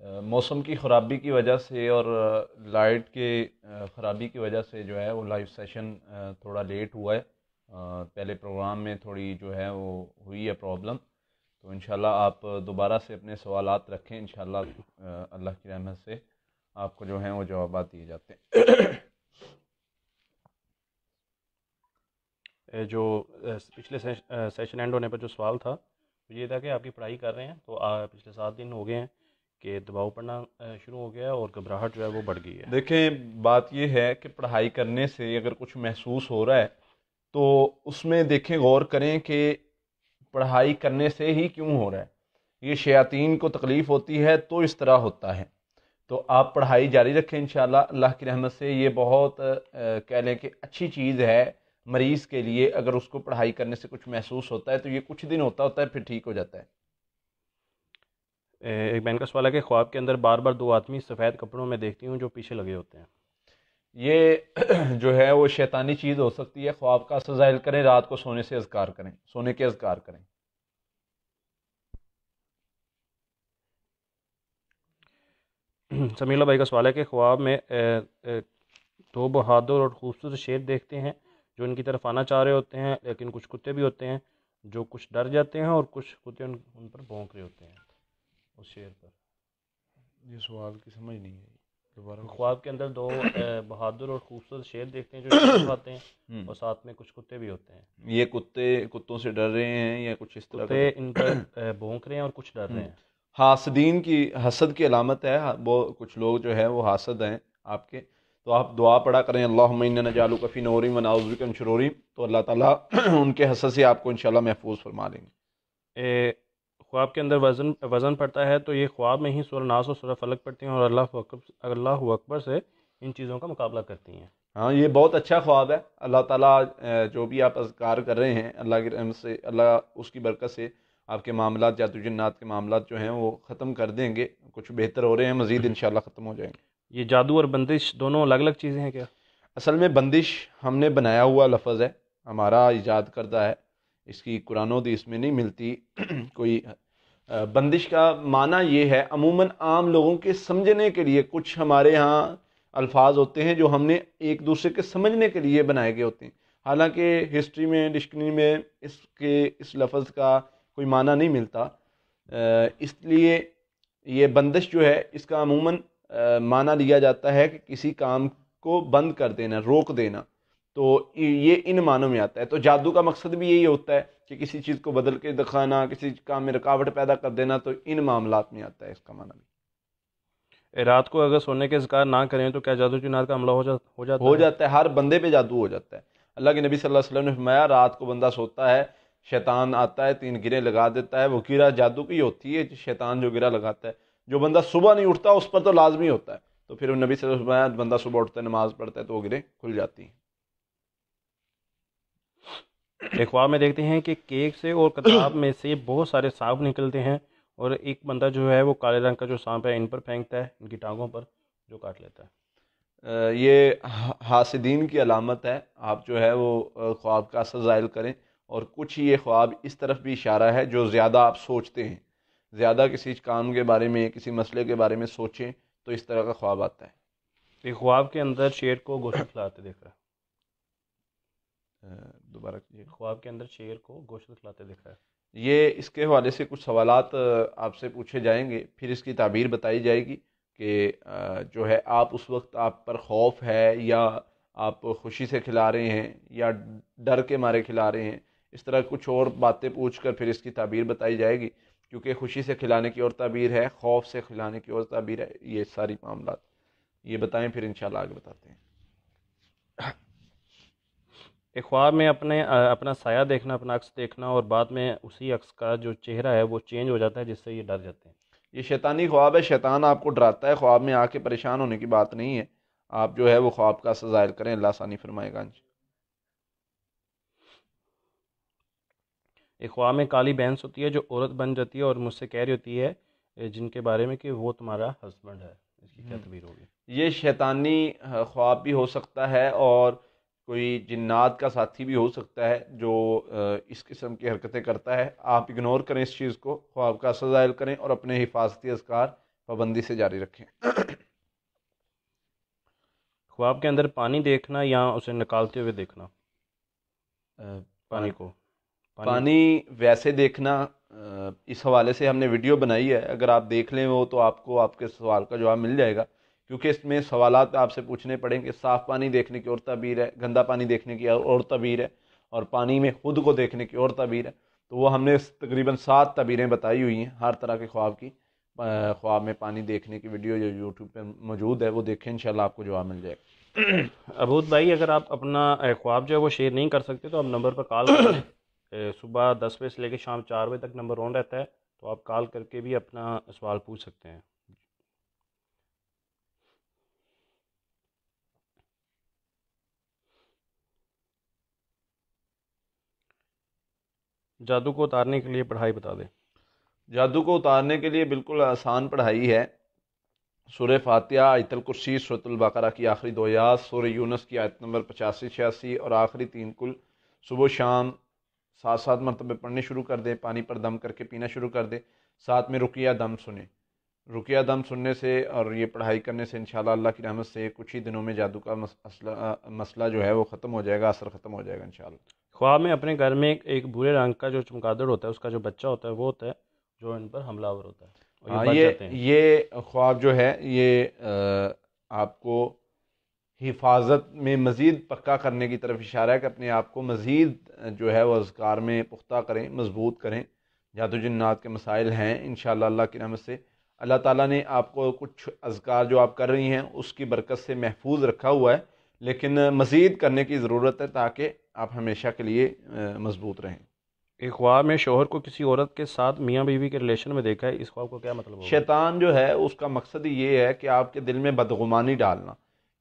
موسم کی خرابی کی وجہ سے اور لائٹ کے خرابی کی وجہ سے جو ہے وہ لائیو سیشن تھوڑا لیٹ ہوا ہے. پہلے پروگرام میں تھوڑی جو ہے وہ ہوئی ہے پرابلم. تو انشاءاللہ آپ دوبارہ سے اپنے سوالات رکھیں، انشاءاللہ اللہ کی رحمت سے آپ کو جو ہیں وہ جوابات دیے جاتے ہیں. جو پچھلے سیشن اینڈ ہونے پر جو سوال تھا یہ تھا کہ آپ کی پڑھائی کر رہے ہیں تو پچھلے 7 دن ہو گئے ہیں کہ دباؤ پڑنا شروع ہو گیا ہے اور گھبراہٹ جو ہے وہ بڑھ گئی ہے. دیکھیں بات یہ ہے کہ پڑھائی کرنے سے اگر کچھ محسوس ہو رہا ہے تو اس میں دیکھیں غور کریں کہ پڑھائی کرنے سے ہی کیوں ہو رہا ہے. یہ شیاطین کو تکلیف ہوتی ہے تو اس طرح ہوتا ہے. تو آپ پڑھائی جاری رکھیں انشاءاللہ اللہ کی رحمت سے. یہ بہت کہہ لیں کہ اچھی چیز ہے مریض کے لیے. اگر اس کو پڑھائی کرنے سے کچھ محسوس ہوتا ہے تو یہ کچھ دن ہوتا ہے پھر ٹھیک ہو جاتا ہے. ایک بہن کا سوال ہے کہ خواب کے اندر بار بار 2 آدمی سفید کپڑوں میں دیکھتی ہوں جو پیچھے لگے ہوتے ہیں. یہ جو ہے وہ شیطانی چیز ہو سکتی ہے. خواب کا اثر ظاہر کریں، رات کو سونے سے اذکار کریں، سونے کے اذکار کریں. سمیلہ بھائی کا سوال ہے کہ خواب میں 2 بہادر اور خوبصورت شیر دیکھتے ہیں جو ان کی طرف آنا چاہ رہے ہوتے ہیں، لیکن کچھ کتے بھی ہوتے ہیں جو کچھ ڈر جاتے ہیں اور کچھ کتے ان پر بھونک رہے ہوتے ہیں اس شیر پر. یہ سوال کی سمجھ نہیں ہے دوبارہ. خواب کے اندر 2 بہادر اور خوبصورت شیر دیکھتے ہیں جو ان کی طرف آتے ہیں اور ساتھ میں کچھ کتے بھی ہوتے ہیں. یہ کتوں سے ڈر رہے ہیں یا کچھ اس طرح کا؟ کتے ان پر بھونک رہے ہیں اور کچھ ڈر رہے ہیں. حاسدین کی حسد کی علامت ہے. وہ کچھ لوگ جو ہے وہ حاسد ہیں آپ کے. تو آپ دعا پڑھا کریں اللہم انا نجعلک فی نورہم ونعوذ بک من شرورہم، تو اللہ تعالیٰ ان کے حسد سے آپ کو انشاءاللہ محفوظ فرما لیں گے. خواب کے اندر وزن پڑتا ہے تو یہ خواب میں ہی سورہ ناس اور سورہ فلق پڑھتی ہیں اور اللہ اکبر سے ان چیزوں کا مقابلہ کرتی ہیں. ہاں یہ بہت اچھا خواب ہے. اللہ تعالیٰ جو بھی آپ اذکار کر رہے ہیں اللہ کی رحمت سے، اللہ اس کی برکت سے آپ کے معاملات، جادو جنات کے معاملات جو ہیں وہ ختم کر دیں گے. کچھ بہتر ہو رہے ہیں، مزید انشاءاللہ ختم ہو جائیں گے. یہ جادو اور بندش دونوں الگ الگ چیزیں ہیں کیا؟ اصل میں بندش ہم نے بنایا ہوا لفظ ہے، ہمارا ایجاد کردہ ہے. اس کی قرآن و حدیث میں نہیں ملتی کوئی. بندش کا معنی یہ ہے عموماً عام لوگوں کے سمجھنے کے لیے کچھ ہمارے ہاں الفاظ ہوتے ہیں جو ہم نے ایک دوسرے کے سمجھنے کے لیے بنائے گئے ہوتے ہیں. حالانکہ ہسٹری میں، ڈکشنری میں اس لفظ کا کوئی معنی نہیں ملتا. اس لیے یہ بندش جو ہے اس کا عموماً معنی لیا جاتا ہے کہ کسی کام کو بند کر دینا، روک دینا. تو یہ ان معنوں میں آتا ہے. تو جادو کا مقصد بھی یہی ہوتا ہے کہ کسی چیز کو بدل کے دکھانا، کسی کام میں رکاوٹ پیدا کر دینا. تو ان معاملات میں آتا ہے اس کا معنی بھی. رات کو اگر سونے کے اذکار نہ کریں تو کیا جادو جنات کا حملہ ہو جاتا ہے؟ ہر بندے پہ جادو ہو جاتا ہے. اللہ کے نبی صلی اللہ علیہ وسلم نے فرمایا رات کو بندہ سوتا ہے، شیطان آتا ہے 3 گرے لگا دیتا ہے. وہ گرہ جادو کی ہوتی ہے، شیطان جو گرہ لگاتا ہے. جو بندہ صبح نہیں اٹھتا اس پر تو لازمی ہوتا ہے. تو پھر نبی صلی اللہ علیہ وسلم نے فرمایا بندہ صبح اٹھتا ہے، نماز پڑھتا ہے تو وہ گرے کھل جاتی ہیں. ایک خواب میں دیکھتے ہیں کہ کیک سے اور کتاب میں سے بہت سارے سانپ نکلتے ہیں اور ایک بندہ جو ہے وہ کالے رنگ کا جو سانپ ہے ان پر پھینکتا ہے، ان کی ٹانگوں پر، جو کاٹ لیتا ہے. یہ حاسدین کی علامت ہے. آپ جو ہے وہ خواب کا اثر ظاہر کریں. اور کچھ یہ خواب اس طرف بھی اشارہ ہے جو زیادہ آپ سوچتے ہیں، زیادہ کسی کام کے بارے میں، کسی مسئلے کے بارے میں سوچیں تو اس طرح کا خواب آتا ہے. ایک خواب کے اندر شیر کو گوشت کھلاتے دیکھ رہا ہے. دوبارہ کیجیے. خواب کے اندر شیر کو گوشت کھلاتے دیکھ رہا ہے. یہ اس کے حوالے سے کچھ سوالات آپ سے پوچھے جائیں گے، پھر اس کی تعبیر بتائی جائے گی کہ جو ہے آپ اس وقت آپ پر خوف ہے یا آپ خوشی سے کھلا رہے ہیں یا ڈر کے مارے کھلا رہے ہیں. اس طرح کچھ اور باتیں پوچھ کر پھر اس کی تعبیر بتائی جائے گی، کیونکہ خوشی سے کھلانے کی اور تعبیر ہے، خوف سے کھلانے کی اور تعبیر ہے. یہ ساری معاملات یہ بتائیں، پھر انشاءاللہ آگے بتاتے ہیں. ایک خواب میں اپنا سایہ دیکھنا، اپنا عکس دیکھنا اور بعد میں اسی عکس کا جو چہرہ ہے وہ چینج ہو جاتا ہے جس سے یہ ڈر جاتے ہیں. یہ شیطانی خواب ہے. شیطان آپ کو ڈراتا ہے. خواب میں آ کے پریشان ہونے کی بات نہیں ہے. آپ جو ہے وہ خواب کا اثر ظاہر کریں، اللہ آسانی فرمائے گا. ایک خواب میں کالی بھینس ہوتی ہے جو عورت بن جاتی ہے اور مجھ سے کہہ رہی ہوتی ہے جن کے بارے میں کہ وہ تمہارا ہسبینڈ ہے. اس کی کیا تعبیر ہوگی؟ یہ شیطانی خواب بھی ہو سکتا ہے اور کوئی جنات کا ساتھی بھی ہو سکتا ہے جو اس قسم کی حرکتیں کرتا ہے. آپ اگنور کریں اس چیز کو، خواب کا اثر ظاہر کریں اور اپنے حفاظتی اذکار پابندی سے جاری رکھیں۔ خواب کے اندر پانی دیکھنا یا اسے نکالتے ہوئے دیکھنا؟ پانی کو پانی ویسے دیکھنا، اس حوالے سے ہم نے ویڈیو بنائی ہے، اگر آپ دیکھ لیں وہ تو آپ کو آپ کے سوال کا جواب مل جائے گا، کیونکہ اس میں سوالات آپ سے پوچھنے پڑیں کہ صاف پانی دیکھنے کی اور تعبیر ہے، گندا پانی دیکھنے کی اور تعبیر ہے، اور پانی میں خود کو دیکھنے کی اور تعبیر ہے۔ تو وہ ہم نے تقریباً 7 تعبیریں بتائی ہوئی ہیں ہر طرح کے خواب کی۔ خواب میں پانی دیکھنے کی ویڈیو جو یوٹیوب پہ موجود ہے وہ دیکھیں، انشاءاللہ آپ کو جواب مل جائے گا۔ ابود بھائی، اگر آپ اپنا خواب جو ہے وہ شیئر نہیں کر سکتے تو آپ نمبر پر کال کر لیں، صبح 10 بجے سے لے کے شام 4 بجے تک نمبر آن رہتا ہے، تو آپ کال کر کے بھی اپنا سوال پوچھ سکتے ہیں۔ جادو کو اتارنے کے لیے پڑھائی بتا دیں۔ جادو کو اتارنے کے لیے بالکل آسان پڑھائی ہے۔ سورہ فاتحہ، آیت الکرسی، سورۃ البقرہ کی آخری 2 آیات، سورہ یونس کی آیت نمبر 85-86 اور آخری 3 کل صبح و شام 7 مرتبہ پڑھنے شروع کر دیں، پانی پر دم کر کے پینا شروع کر دیں، ساتھ میں رقیہ دم سنیں۔ رقیہ دم سننے سے اور یہ پڑھائی کرنے سے انشاءاللہ اللہ کی رحمت سے کچھ ہی دنوں میں جادو کا مسئلہ جو ہے وہ ختم ہو جائے گا، اثر ختم ہو جائے گا انشاءاللہ۔ خواب میں اپنے گھر میں ایک بھورے رنگ کا جو چمگادڑ ہوتا ہے، اس کا جو بچہ ہوتا ہے وہ ہوتا ہے جو ان پر حملہ آور ہوتا ہے، اور یہ بچ جاتے ہیں۔ یہ خواب جو ہے یہ آپ کو حفاظت میں مزید پکا کرنے کی طرف اشارہ ہے کہ اپنے آپ کو مزید جو ہے وہ اذکار میں پختہ کریں، مضبوط کریں۔ جادو جنات کے مسائل ہیں انشاءاللہ اللہ کی رحمت سے اللہ تعالیٰ نے آپ کو کچھ اذکار جو آپ کر رہی ہیں اس کی برکت سے محفوظ رکھا ہوا ہے، لیکن مزید کرنے کی ضرورت ہے تاکہ آپ ہمیشہ کے لیے مضبوط رہیں۔ ایک خواب میں شوہر کو کسی عورت کے ساتھ میاں بیوی کے ریلیشن میں دیکھا ہے، اس خواب کو کیا مطلب ہوگا؟ شیطان جو ہے اس کا مقصد ہی یہ ہے کہ آپ کے دل میں بدگمانی ڈالنا،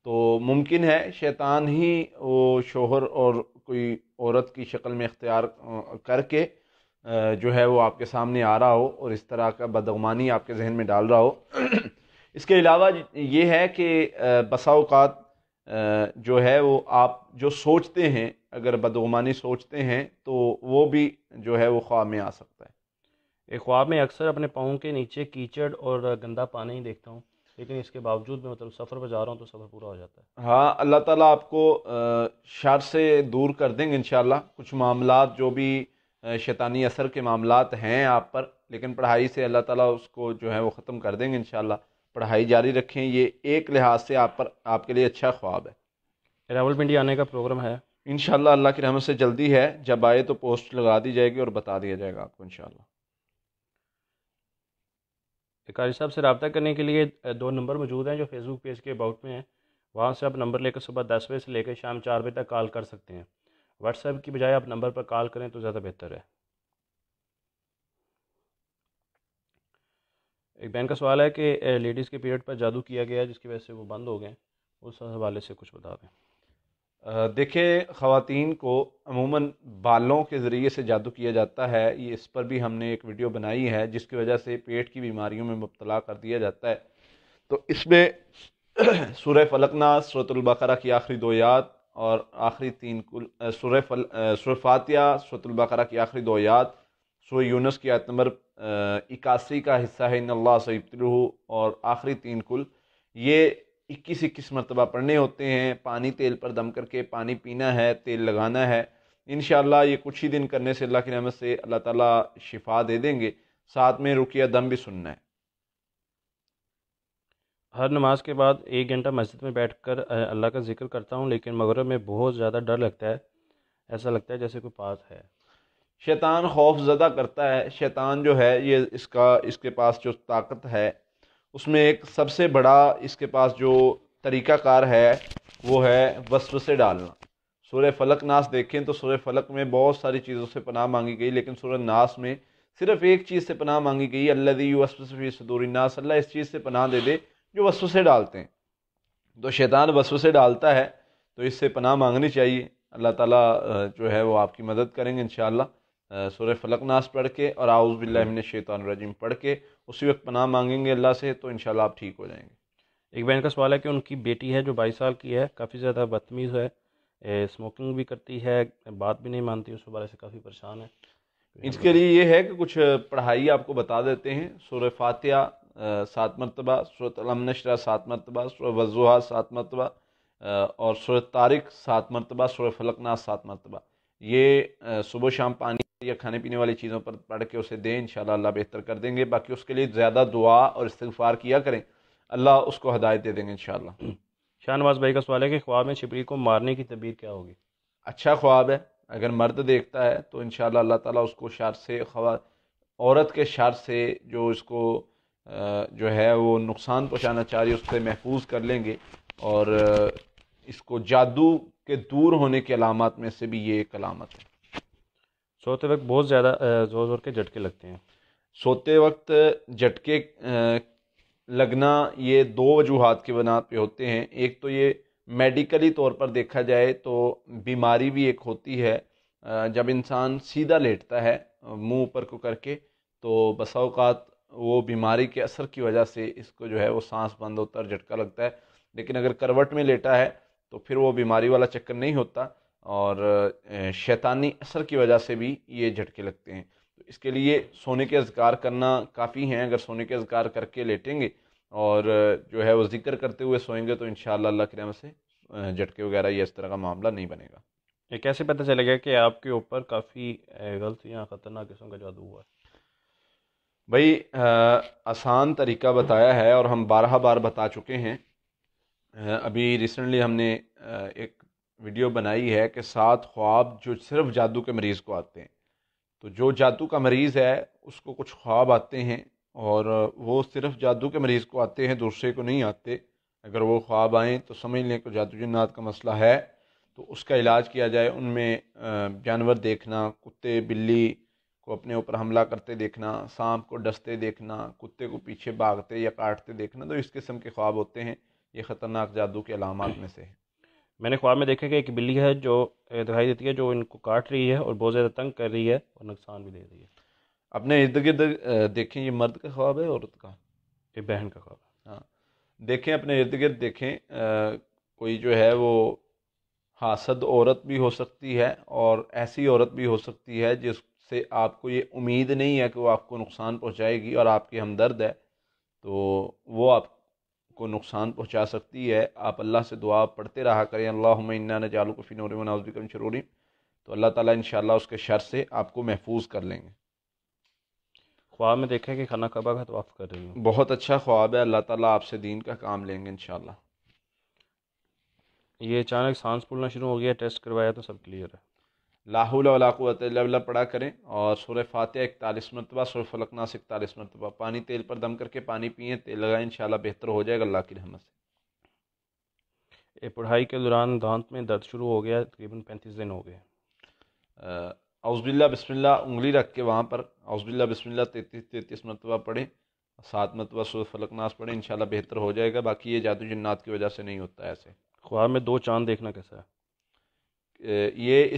تو ممکن ہے شیطان ہی وہ شوہر اور کوئی عورت کی شکل میں اختیار کر کے جو ہے وہ آپ کے سامنے آ رہا ہو اور اس طرح کا بدگمانی آپ کے ذہن میں ڈال رہا ہو۔ اس کے علاوہ یہ ہے کہ بسا اوقات جو ہے وہ آپ جو سوچتے ہیں، اگر بدگمانی سوچتے ہیں تو وہ بھی جو ہے وہ خواب میں آ سکتا ہے۔ ایک خواب میں اکثر اپنے پاؤں کے نیچے کیچڑ اور گندا پانی دیکھتا ہوں، لیکن اس کے باوجود میں مطلب سفر پہ جا رہا ہوں تو سفر پورا ہو جاتا ہے۔ ہاں، اللہ تعالیٰ آپ کو شر سے دور کر دیں گے انشاءاللہ۔ کچھ معاملات جو بھی شیطانی اثر کے معاملات ہیں آپ پر، لیکن پڑھائی سے اللہ تعالیٰ اس کو جو ہے وہ ختم کر دیں گے انشاءاللہ۔ پڑھائی جاری رکھیں، یہ ایک لحاظ سے آپ کے لیے اچھا خواب ہے۔ راولپنڈی آنے کا پروگرام ہے انشاءاللہ اللہ کی رحمت سے جلدی ہے، جب آئے تو پوسٹ لگا دی جائے گی اور بتا دیا جائے گا آپ کو انشاءاللہ۔ قاری صاحب سے رابطہ کرنے کے لیے 2 نمبر موجود ہیں جو فیس بک پیج کے اباؤٹ میں ہیں، وہاں سے آپ نمبر لے کر صبح 10 بجے سے لے کے شام 4 بجے تک کال کر سکتے ہیں۔ واٹس ایپ کی بجائے آپ نمبر پر کال کریں تو زیادہ بہتر ہے۔ ایک بہن کا سوال ہے کہ لیڈیز کے پیریڈ پر جادو کیا گیا جس کی وجہ سے وہ بند ہو گئے، اس حوالے سے کچھ بتا دیں۔ دیکھیں، خواتین کو عموماً بالوں کے ذریعے سے جادو کیا جاتا ہے، یہ اس پر بھی ہم نے ایک ویڈیو بنائی ہے جس کی وجہ سے پیٹ کی بیماریوں میں مبتلا کر دیا جاتا ہے۔ تو اس میں سورہ فلق ناس، سورۃ البقرہ کی آخری 2 آیات اور آخری 3 کل سورہ فاتحہ، سورۃ البقرہ کی آخری 2 آیات، سورہ یونس کی آیت نمبر 81 کا حصہ ہے ان اللہ سیبطلہ، اور آخری 3 کل، یہ 21 مرتبہ پڑھنے ہوتے ہیں۔ پانی تیل پر دم کر کے پانی پینا ہے، تیل لگانا ہے۔ انشاءاللہ یہ کچھ ہی دن کرنے سے اللہ کی رحمت سے اللہ تعالیٰ شفا دے دیں گے، ساتھ میں رقیہ دم بھی سننا ہے۔ ہر نماز کے بعد 1 گھنٹہ مسجد میں بیٹھ کر اللہ کا ذکر کرتا ہوں، لیکن مغرب میں بہت زیادہ ڈر لگتا ہے، ایسا لگتا ہے جیسے کوئی پاس ہے۔ شیطان خوف زدہ کرتا ہے۔ شیطان جو ہے یہ اس کے پاس جو طاقت ہے اس میں ایک سب سے بڑا اس کے پاس جو طریقہ کار ہے وہ ہے وسوسے ڈالنا۔ سورہ فلق ناس دیکھیں تو سورہ فلق میں بہت ساری چیزوں سے پناہ مانگی گئی، لیکن سورہ ناس میں صرف ایک چیز سے پناہ مانگی گئی، الذی یوسوس فی صدور الناس، اللہ اس چیز سے پناہ دے دے جو وسوسے ڈالتے ہیں۔ تو شیطان وسوسے ڈالتا ہے تو اس سے پناہ مانگنی چاہیے، اللہ تعالیٰ جو ہے وہ آپ کی مدد کریں گے انشاءاللہ۔ سورہ فلق ناس پڑھ کے اور اعوذ باللہ من الشیطان الرجیم پڑھ کے اسی وقت پناہ مانگیں گے اللہ سے تو انشاءاللہ آپ ٹھیک ہو جائیں گے۔ ایک بہن کا سوال ہے کہ ان کی بیٹی ہے جو 22 سال کی ہے، کافی زیادہ بدتمیز ہے، اسموکنگ بھی کرتی ہے، بات بھی نہیں مانتی، اس بارے سے کافی پریشان ہے۔ اس کے لیے یہ ہے کہ کچھ پڑھائی آپ کو بتا دیتے ہیں۔ سورہ فاتحہ 7 مرتبہ، سورۃ الم نشرہ 7 مرتبہ، سورۃ والضحیٰ 7 مرتبہ، اور سورۃ طارق 7 مرتبہ، سورۃ فلق ناس 7 مرتبہ. یہ صبح و شام پانی یا کھانے پینے والی چیزوں پر پڑھ کے اسے دیں، انشاءاللہ اللہ بہتر کر دیں گے. باقی اس کے لیے زیادہ دعا اور استغفار کیا کریں، اللہ اس کو ہدایت دے دیں گے انشاءاللہ. شاہ نواز بھائی کا سوال ہے کہ خواب میں چھپری کو مارنے کی تدبیر کیا ہوگی؟ اچھا خواب ہے، اگر مرد دیکھتا ہے تو انشاءاللہ اللہ تعالیٰ اس کو شر سے عورت کے شر سے جو اس کو جو ہے وہ نقصان پہنچانا چاہ رہی ہے اس سے محفوظ کر لیں گے. اور اس کو جادو کے دور ہونے کے علامات میں سے بھی یہ ایک علامت ہے. سوتے وقت بہت زیادہ زور زور کے جھٹکے لگتے ہیں. سوتے وقت جھٹکے لگنا یہ 2 وجوہات کی بنا پہ ہوتے ہیں. ایک تو یہ میڈیکلی طور پر دیکھا جائے تو بیماری بھی ایک ہوتی ہے. جب انسان سیدھا لیٹتا ہے منہ اوپر کو کر کے تو بسا اوقات وہ بیماری کے اثر کی وجہ سے اس کو جو ہے وہ سانس بند ہوتا ہے اور جھٹکا لگتا ہے. لیکن اگر کروٹ میں لیٹا ہے تو پھر وہ بیماری والا چکر نہیں ہوتا اور شیطانی اثر کی وجہ سے بھی یہ جھٹکے لگتے ہیں. تو اس کے لیے سونے کے اذکار کرنا کافی ہیں. اگر سونے کے اذکار کر کے لیٹیں گے اور جو ہے وہ ذکر کرتے ہوئے سوئیں گے تو انشاءاللہ اللہ کی رحمت سے جھٹکے وغیرہ یا اس طرح کا معاملہ نہیں بنے گا. یہ کیسے پتہ چلے گا کہ آپ کے اوپر کافی غلط یا خطرناک قسم کا جادو ہوا ہے؟ بھائی آسان طریقہ بتایا ہے اور ہم بارہا بار بتا چکے ہیں. ابھی ریسنٹلی ہم نے ایک ویڈیو بنائی ہے کہ 7 خواب جو صرف جادو کے مریض کو آتے ہیں. تو جو جادو کا مریض ہے اس کو کچھ خواب آتے ہیں اور وہ صرف جادو کے مریض کو آتے ہیں، دوسرے کو نہیں آتے. اگر وہ خواب آئیں تو سمجھ لیں کہ جادو جنات کا مسئلہ ہے تو اس کا علاج کیا جائے. ان میں جانور دیکھنا، کتے بلی کو اپنے اوپر حملہ کرتے دیکھنا، سانپ کو ڈستے دیکھنا، کتے کو پیچھے بھاگتے یا کاٹتے دیکھنا، تو اس قسم کے خواب ہوتے ہیں. یہ خطرناک جادو کے علامات میں سے ہے. میں نے خواب میں دیکھا کہ ایک بلی ہے جو دکھائی دیتی ہے جو ان کو کاٹ رہی ہے اور بہت زیادہ تنگ کر رہی ہے اور نقصان بھی دے رہی ہے. اپنے ارد گرد دیکھیں، یہ مرد کا خواب ہے عورت کا؟ یہ بہن کا خواب ہے. ہاں دیکھیں، اپنے ارد گرد دیکھیں. کوئی جو ہے وہ حاسد عورت بھی ہو سکتی ہے اور ایسی عورت بھی ہو سکتی ہے جس سے آپ کو یہ امید نہیں ہے کہ وہ آپ کو نقصان پہنچائے گی اور آپ کی ہمدرد ہے، تو وہ آپ کو نقصان پہنچا سکتی ہے. آپ اللہ سے دعا پڑھتے رہا کریں، اللہم انا نجعلک فی نور ونعوذ بک من شرور، تو اللہ تعالیٰ انشاءاللہ اس کے شر سے آپ کو محفوظ کر لیں گے. خواب میں دیکھا کہ خانہ کعبہ کا طواف کر رہی ہوں. بہت اچھا خواب ہے، اللہ تعالیٰ آپ سے دین کا کام لیں گے انشاءاللہ. یہ اچانک سانس پھولنا شروع ہو گیا، ٹیسٹ کروایا تو سب کلیئر ہے. لا حول ولا قوت الا باللہ پڑھا کریں اور سورہ فاتحہ 41 مرتبہ، سورہ فلق ناس 41 مرتبہ. پانی تیل پر دم کر کے پانی پئیں، تیل لگائیں، انشاءاللہ بہتر ہو جائے گا اللہ کی رحمت سے. پڑھائی کے دوران دانت میں درد شروع ہو گیا، تقریباً 35 دن ہو گئے. اعوذ باللہ بسم اللہ انگلی رکھ کے وہاں پر اعوذ باللہ بسم اللہ 33 مرتبہ پڑھیں، 7 مرتبہ سورہ فلق ناس پڑھیں، انشاءاللہ بہتر ہو جائے گا. باقی یہ جادو جنات کی وجہ سے نہیں ہوتا ہے ایسے. خواب میں 2 چاند دیکھنا کیسا ہے؟ یہ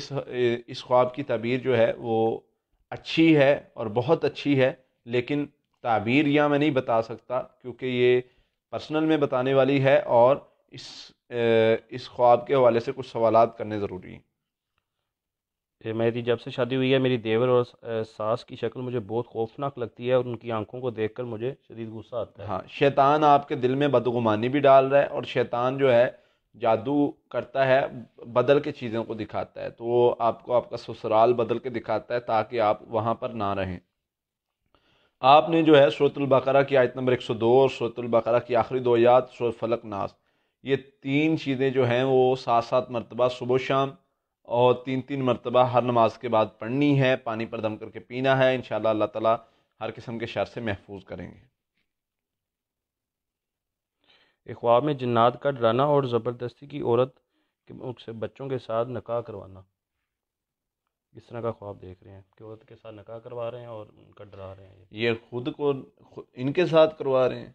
اس خواب کی تعبیر جو ہے وہ اچھی ہے اور بہت اچھی ہے، لیکن تعبیر یہاں میں نہیں بتا سکتا کیونکہ یہ پرسنل میں بتانے والی ہے اور اس خواب کے حوالے سے کچھ سوالات کرنے ضروری ہیں. میری جب سے شادی ہوئی ہے میری دیور اور ساس کی شکل مجھے بہت خوفناک لگتی ہے اور ان کی آنکھوں کو دیکھ کر مجھے شدید غصہ آتا ہے. ہاں، شیطان آپ کے دل میں بدگمانی بھی ڈال رہا ہے اور شیطان جو ہے جادو کرتا ہے، بدل کے چیزوں کو دکھاتا ہے، تو وہ آپ کو آپ کا سسرال بدل کے دکھاتا ہے تاکہ آپ وہاں پر نہ رہیں. آپ نے جو ہے سورۃ البقرہ کی آیت نمبر 102 اور سورۃ البقرہ کی آخری 2 آیات سورۃ فلق ناس، یہ 3 چیزیں جو ہیں وہ 7 مرتبہ صبح و شام اور 3 مرتبہ ہر نماز کے بعد پڑھنی ہے. پانی پر دم کر کے پینا ہے، انشاءاللہ اللہ تعالیٰ ہر قسم کے شر سے محفوظ کریں گے. ایک خواب میں جنات کا ڈرانا اور زبردستی کی عورت سے بچوں کے ساتھ نکاح کروانا. اس طرح کا خواب دیکھ رہے ہیں کہ عورت کے ساتھ نکاح کروا رہے ہیں اور ان کا ڈرا رہے ہیں. یہ خود کو ان کے ساتھ کروا رہے ہیں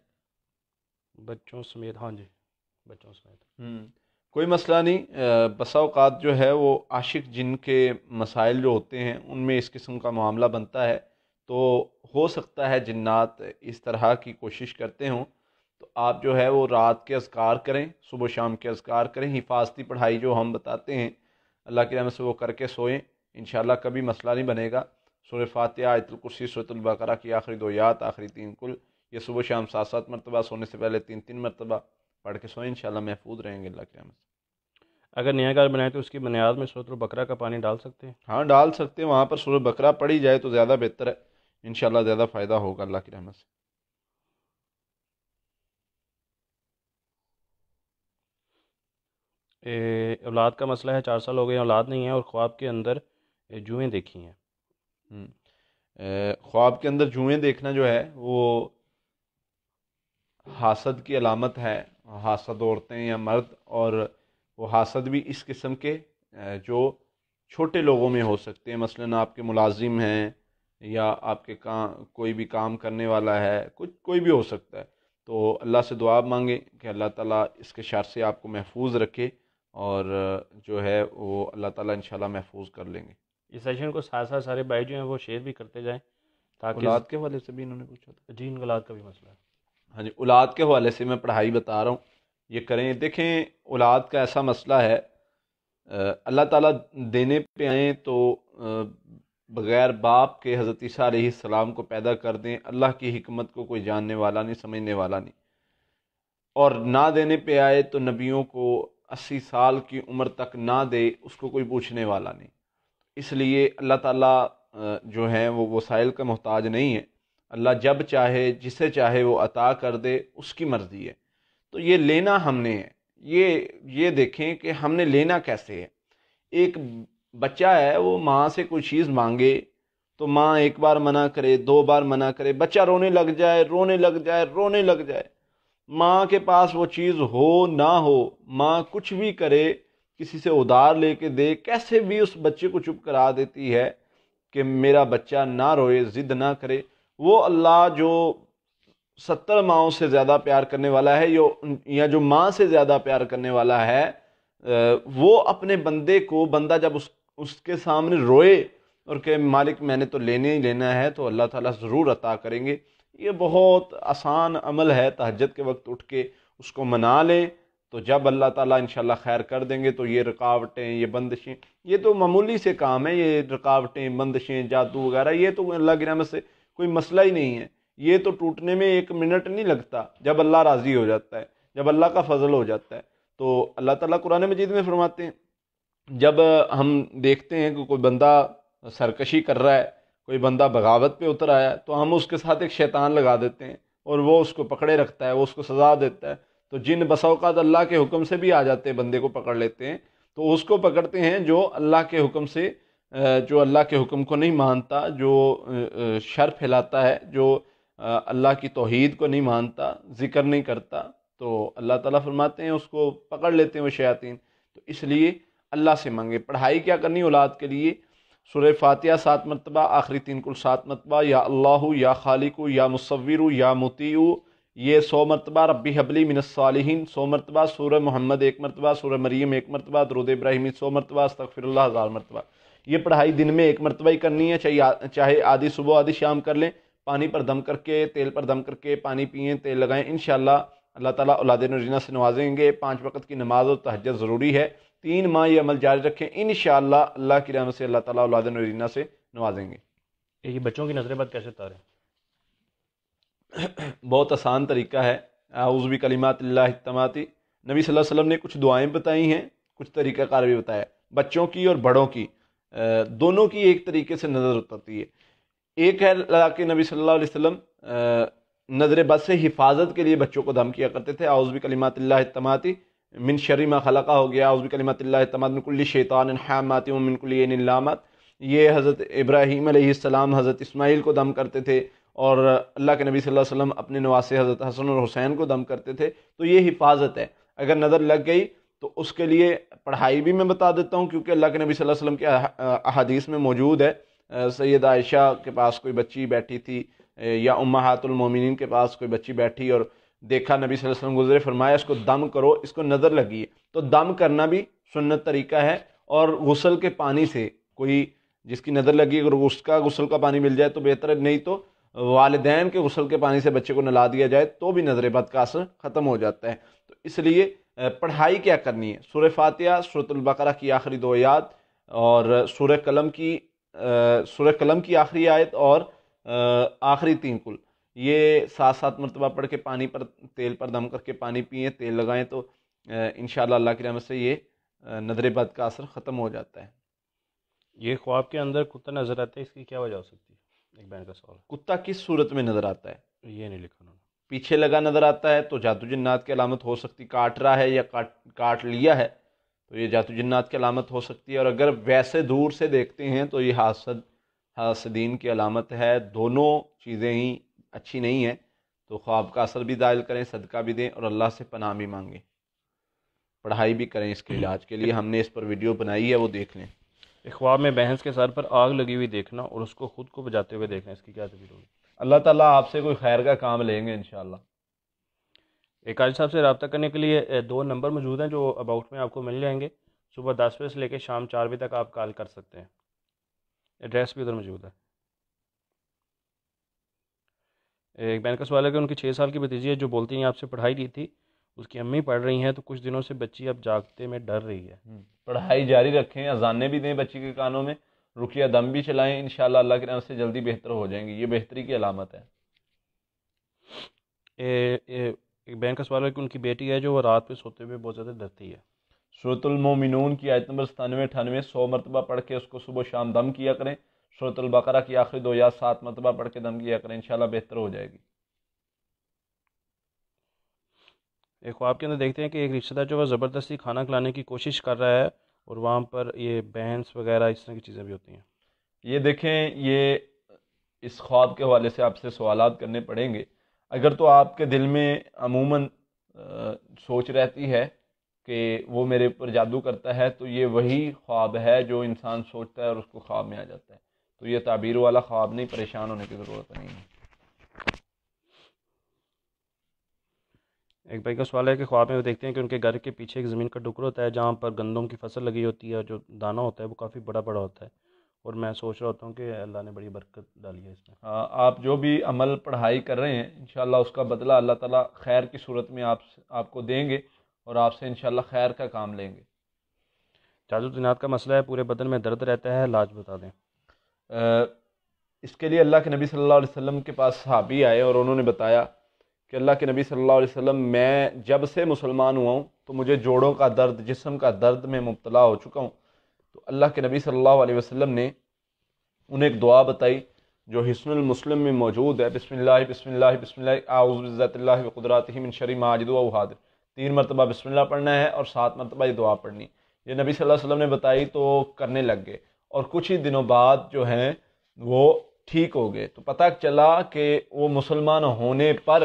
بچوں سمیت. ہاں جی، بچوں سمیت. کوئی مسئلہ نہیں. بسا اوقات جو ہے وہ عاشق جن کے مسائل جو ہوتے ہیں ان میں اس قسم کا معاملہ بنتا ہے، تو ہو سکتا ہے جنات اس طرح کی کوشش کرتے ہوں. تو آپ جو ہے وہ رات کے اذکار کریں، صبح و شام کے اذکار کریں، حفاظتی پڑھائی جو ہم بتاتے ہیں اللہ کی رحمت سے وہ کر کے سوئیں، انشاءاللہ کبھی مسئلہ نہیں بنے گا. سورہ فاتحہ، آیت الکرسی، سورۃ البقرہ کی آخری 2 آیات، آخری 3 کل، یہ صبح شام 7 مرتبہ، سونے سے پہلے 3 مرتبہ پڑھ کے سوئیں، انشاءاللہ محفوظ رہیں گے اللہ کی رحمت سے۔ اگر نیا گھر بنائے تو اس کی بنیاد میں سورۃ البقرہ کا پانی ڈال سکتے ہیں؟ ہاں ڈال سکتے ہیں، وہاں پر سورۃ بقرہ پڑھی جائے تو زیادہ بہتر ہے، انشاءاللہ زیادہ فائدہ ہوگا اللہ کی رحمت سے۔ اولاد کا مسئلہ ہے، 4 سال ہو گئے اولاد نہیں ہے اور خواب کے اندر جوئیں دیکھی ہیں۔ خواب کے اندر جوئیں دیکھنا جو ہے وہ حاسد کی علامت ہے، حاسد عورتیں یا مرد، اور وہ حاسد بھی اس قسم کے جو چھوٹے لوگوں میں ہو سکتے ہیں، مثلا آپ کے ملازم ہیں یا آپ کے کوئی بھی کام کرنے والا ہے، کوئی بھی ہو سکتا ہے۔ تو اللہ سے دعا مانگیں کہ اللہ تعالیٰ اس کے شر سے آپ کو محفوظ رکھے، اور جو ہے وہ اللہ تعالیٰ انشاءاللہ محفوظ کر لیں گے۔ اس سیشن کو ساتھ ساتھ سارے بھائی جو ہیں وہ شیئر بھی کرتے جائیں تاکہ اولاد کے حوالے سے بھی انہوں نے پوچھا تھا۔ جی، ان اولاد کا بھی مسئلہ ہے۔ ہاں جی، اولاد کے حوالے سے میں پڑھائی بتا رہا ہوں، یہ کریں۔ دیکھیں اولاد کا ایسا مسئلہ ہے، اللہ تعالیٰ دینے پہ آئیں تو بغیر باپ کے حضرت عیسیٰ علیہ السلام کو پیدا کر دیں، اللہ کی حکمت کو کوئی جاننے والا نہیں، سمجھنے والا نہیں، اور نہ دینے پہ آئے تو نبیوں کو 80 سال کی عمر تک نہ دے، اس کو کوئی پوچھنے والا نہیں۔ اس لیے اللہ تعالیٰ جو ہیں وہ وسائل کا محتاج نہیں ہے، اللہ جب چاہے جسے چاہے وہ عطا کر دے، اس کی مرضی ہے۔ تو یہ لینا ہم نے ہے، یہ دیکھیں کہ ہم نے لینا کیسے ہے۔ ایک بچہ ہے، وہ ماں سے کوئی چیز مانگے تو ماں ایک بار منع کرے، 2 بار منع کرے، بچہ رونے لگ جائے۔ ماں کے پاس وہ چیز ہو نہ ہو، ماں کچھ بھی کرے، کسی سے ادھار لے کے دے، کیسے بھی اس بچے کو چپ کرا دیتی ہے کہ میرا بچہ نہ روئے، ضد نہ کرے۔ وہ اللہ جو 70 ماؤں سے زیادہ پیار کرنے والا ہے، یا جو ماں سے زیادہ پیار کرنے والا ہے، وہ اپنے بندے کو، بندہ جب اس کے سامنے روئے اور کہ مالک میں نے تو لینے ہی لینا ہے، تو اللہ تعالیٰ ضرور عطا کریں گے۔ یہ بہت آسان عمل ہے، تہجد کے وقت اٹھ کے اس کو منا لیں تو جب اللہ تعالیٰ انشاءاللہ خیر کر دیں گے تو یہ رکاوٹیں، یہ بندشیں، یہ تو معمولی سے کام ہے، یہ رکاوٹیں، بندشیں، جادو وغیرہ، یہ تو اللہ کی رحمت سے کوئی مسئلہ ہی نہیں ہے۔ یہ تو ٹوٹنے میں 1 منٹ نہیں لگتا جب اللہ راضی ہو جاتا ہے، جب اللہ کا فضل ہو جاتا ہے۔ تو اللہ تعالیٰ قرآن مجید میں فرماتے ہیں، جب ہم دیکھتے ہیں کہ کوئی بندہ سرکشی کر رہا ہے، کوئی بندہ بغاوت پہ اتر آیا ہے، تو ہم اس کے ساتھ ایک شیطان لگا دیتے ہیں اور وہ اس کو پکڑے رکھتا ہے، وہ اس کو سزا دیتا ہے۔ تو جن بسا اوقات اللہ کے حکم سے بھی آ جاتے ہیں، بندے کو پکڑ لیتے ہیں، تو اس کو پکڑتے ہیں جو اللہ کے حکم سے، جو اللہ کے حکم کو نہیں مانتا، جو شر پھیلاتا ہے، جو اللہ کی توحید کو نہیں مانتا، ذکر نہیں کرتا، تو اللہ تعالیٰ فرماتے ہیں اس کو پکڑ لیتے ہیں وہ شیاطین۔ تو اس لیے اللہ سے مانگے۔ پڑھائی کیا کرنی اولاد کے لیے؟ سورہ فاتحہ 7 مرتبہ، آخری 3 کل 7 مرتبہ، یا اللہ، یا خالق، یا مصور، یا مطیع، یہ 100 مرتبہ، ربی حبلی من الصالحین 100 مرتبہ، سورہ محمد 1 مرتبہ، سورہ مریم 1 مرتبہ، درود ابراہیمی 100 مرتبہ، استغفر اللہ 1000 مرتبہ۔ یہ پڑھائی دن میں 1 مرتبہ ہی کرنی ہے، چاہے آدھی صبح آدھی شام کر لیں، پانی پر دم کر کے، تیل پر دم کر کے پانی پئیں، تیل لگائیں، انشاءاللہ اللہ تعالیٰ اولاد نرینہ سے نوازیں گے۔ 5 وقت کی نماز اور تہجد ضروری ہے، 3 ماہ یہ عمل جاری رکھیں، انشاءاللہ اللہ کی رحمت سے اللہ تعالیٰ اولاد نرینہ سے نوازیں گے۔ یہ بچوں کی نظر بد کیسے اتاریں؟ بہت آسان طریقہ ہے، اعوذ بکلمات اللہ التامات۔ نبی صلی اللہ علیہ وسلم نے کچھ دعائیں بتائی ہیں، کچھ طریقہ کار بھی بتایا، بچوں کی اور بڑوں کی، دونوں کی ایک طریقے سے نظر اترتی ہے۔ ایک ہے کہ نبی صلی اللہ علیہ وسلم نظر بد سے حفاظت کے لیے بچوں کو دم کیا کرتے تھے، اعوذ بکلمات اللہ التامات من شر ما خلق ہو گیا، اعوذ بکلمات اللہ التامات من کل شیطان حامات و من کل عین لامات۔ یہ حضرت ابراہیم علیہ السلام حضرت اسماعیل کو دم کرتے تھے، اور اللہ کے نبی صلی اللہ علیہ وسلم اپنے نواسے حضرت حسن اور حسین کو دم کرتے تھے۔ تو یہ حفاظت ہے، اگر نظر لگ گئی تو اس کے لیے پڑھائی بھی میں بتا دیتا ہوں، کیونکہ اللہ کے نبی صلی اللہ علیہ وسلم کے احادیث میں موجود ہے۔ سید عائشہ کے پاس کوئی بچی بیٹھی تھی، یا امہات المومنین کے پاس کوئی بچی بیٹھی، اور دیکھا نبی صلی اللہ علیہ وسلم گزرے، فرمایا اس کو دم کرو، اس کو نظر لگی ہے۔ تو دم کرنا بھی سنت طریقہ ہے، اور غسل کے پانی سے، کوئی جس کی نظر لگی اگر اس کا غسل کا پانی مل جائے تو بہتر ہے، نہیں تو والدین کے غسل کے پانی سے بچے کو نہلا دیا جائے تو بھی نظر بد کا اثر ختم ہو جاتا ہے۔ تو اس لیے پڑھائی کیا کرنی ہے؟ سورہ فاتحہ، سورۃ البقرہ کی آخری 2 آیات، اور سورہ قلم کی آخری آیت، اور آخری 3 کل، یہ 7 مرتبہ پڑھ کے پانی پر تیل پر دم کر کے پانی پئیں، تیل لگائیں تو انشاءاللہ اللہ کی رحمت سے یہ نظر بد کا اثر ختم ہو جاتا ہے۔ یہ خواب کے اندر کتا نظر آتا ہے، اس کی کیا وجہ ہو سکتی ہے؟ ایک بہن کا سوال کتا کس صورت میں نظر آتا ہے؟ ہے، یہ نہیں لکھا انہوں نے۔ پیچھے لگا نظر آتا ہے تو جادو جنات کی علامت ہو سکتی، کاٹ رہا ہے یا کاٹ لیا ہے تو یہ جادو جنات کی علامت ہو سکتی ہے، اور اگر ویسے دور سے دیکھتے ہیں تو یہ حاسدین کی علامت ہے۔ دونوں چیزیں ہی اچھی نہیں ہیں، تو خواب کا اثر بھی زائل کریں، صدقہ بھی دیں اور اللہ سے پناہ بھی مانگیں، پڑھائی بھی کریں اس کے علاج کے لیے۔ ہم نے اس پر ویڈیو بنائی ہے، وہ دیکھ لیں۔ ایک خواب میں بھینس کے سر پر آگ لگی ہوئی دیکھنا اور اس کو خود کو بجاتے ہوئے دیکھنا، اس کی کیا تعبیر ہوگی؟ اللہ تعالیٰ آپ سے کوئی خیر کا کام لیں گے انشاءاللہ۔ ایک قاری صاحب سے رابطہ کرنے کے لیے 2 نمبر موجود ہیں جو اباؤٹ میں آپ کو مل جائیں گے۔ صبح 10 بجے سے لے کے شام 4 بجے تک آپ کال کر سکتے ہیں، ایڈریس بھی ادھر موجود ہے۔ ایک بہن کا سوال ہے کہ ان کی 6 سال کی بھتیجی ہے جو بولتی ہیں آپ سے پڑھائی کی تھی، اس کی امی پڑھ رہی ہیں تو کچھ دنوں سے بچی اب جاگتے میں ڈر رہی ہے۔ پڑھائی جاری رکھیں، اذانیں بھی دیں بچی کے کانوں میں، رقیہ دم بھی چلائیں، انشاءاللہ اللہ کی رحمت سے جلدی بہتر ہو جائیں گی، یہ بہتری کی علامت ہے۔ ایک بہن کا سوال ہے کہ ان کی بیٹی ہے جو وہ رات پہ سوتے ہوئے بہت زیادہ ڈرتی ہے۔ سورۃ المومنون کی آیت نمبر 97-98 100 مرتبہ پڑھ کے اس کو صبح و شام دم کیا کریں۔ سورۃ البقرہ کی آخری 2 آیات 7 مرتبہ پڑھ کے دم کیا کریں، انشاءاللہ بہتر ہو جائے گی۔ ایک خواب کے اندر دیکھتے ہیں کہ ایک رشتہ دار جو وہ زبردستی کھانا کھلانے کی کوشش کر رہا ہے اور وہاں پر یہ بہنس وغیرہ اس طرح کی چیزیں بھی ہوتی ہیں۔ یہ دیکھیں، یہ اس خواب کے حوالے سے آپ سے سوالات کرنے پڑیں گے۔ اگر تو آپ کے دل میں عموماً سوچ رہتی ہے کہ وہ میرے اوپر جادو کرتا ہے تو یہ وہی خواب ہے جو انسان سوچتا ہے اور اس کو خواب میں آ جاتا ہے، تو یہ تعبیر والا خواب نہیں، پریشان ہونے کی ضرورت نہیں ہے۔ ایک بھائی کا سوال ہے کہ خواب میں وہ دیکھتے ہیں کہ ان کے گھر کے پیچھے ایک زمین کا ٹکڑا ہوتا ہے جہاں پر گندم کی فصل لگی ہوتی ہے، اور جو دانہ ہوتا ہے وہ کافی بڑا بڑا ہوتا ہے، اور میں سوچ رہا ہوتا ہوں کہ اللہ نے بڑی برکت ڈالی ہے اس میں۔ ہاں، آپ جو بھی عمل پڑھائی کر رہے ہیں انشاءاللہ اس کا بدلہ اللہ تعالیٰ خیر کی صورت میں آپ کو دیں گے اور آپ سے انشاءاللہ خیر کا کام لیں گے۔ جادو جنات کا مسئلہ ہے، پورے بدن میں درد رہتا ہے، علاج بتا دیں۔ اس کے لیے اللہ کے نبی صلی اللہ علیہ وسلم کے پاس صحابی آئے اور انہوں نے بتایا کہ اللہ کے نبی صلی اللہ علیہ وسلم، میں جب سے مسلمان ہوا ہوں تو مجھے جوڑوں کا درد، جسم کا درد میں مبتلا ہو چکا ہوں۔ تو اللہ کے نبی صلی اللہ علیہ وسلم نے انہیں ایک دعا بتائی جو حصن المسلم میں موجود ہے، بسم اللہ بسم اللہ بسم اللہ اعوذ بذات اللہ وقدراتہ من شر ما اجد واحاذر۔ 3 مرتبہ بسم اللہ پڑھنا ہے اور 7 مرتبہ یہ دعا پڑھنی۔ یہ نبی صلی اللہ علیہ وسلم نے بتائی تو کرنے لگ گئے، اور کچھ ہی دنوں بعد جو ہیں وہ ٹھیک ہو گئے۔ تو پتہ چلا کہ وہ مسلمان ہونے پر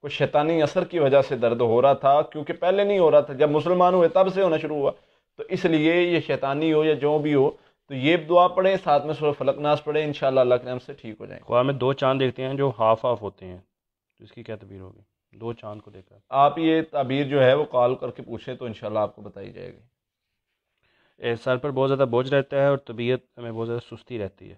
کوئی شیطانی اثر کی وجہ سے درد ہو رہا تھا، کیونکہ پہلے نہیں ہو رہا تھا، جب مسلمان ہوئے تب سے ہونا شروع ہوا۔ تو اس لیے یہ شیطانی ہو یا جو بھی ہو تو یہ دعا پڑھیں، ساتھ میں سورہ فلق ناس پڑھیں، انشاءاللہ اللہ کے نام سے ٹھیک ہو جائیں گے۔ خواب میں 2 چاند دیکھتے ہیں جو ہاف ہاف ہوتے ہیں، تو اس کی کیا تعبیر ہوگی؟ 2 چاند کو دیکھ کر آپ یہ تعبیر جو ہے وہ کال کر کے پوچھیں تو انشاءاللہ آپ کو بتائی جائے گی۔ سر پر بہت زیادہ بوجھ رہتا ہے اور طبیعت میں بہت زیادہ سستی رہتی ہے۔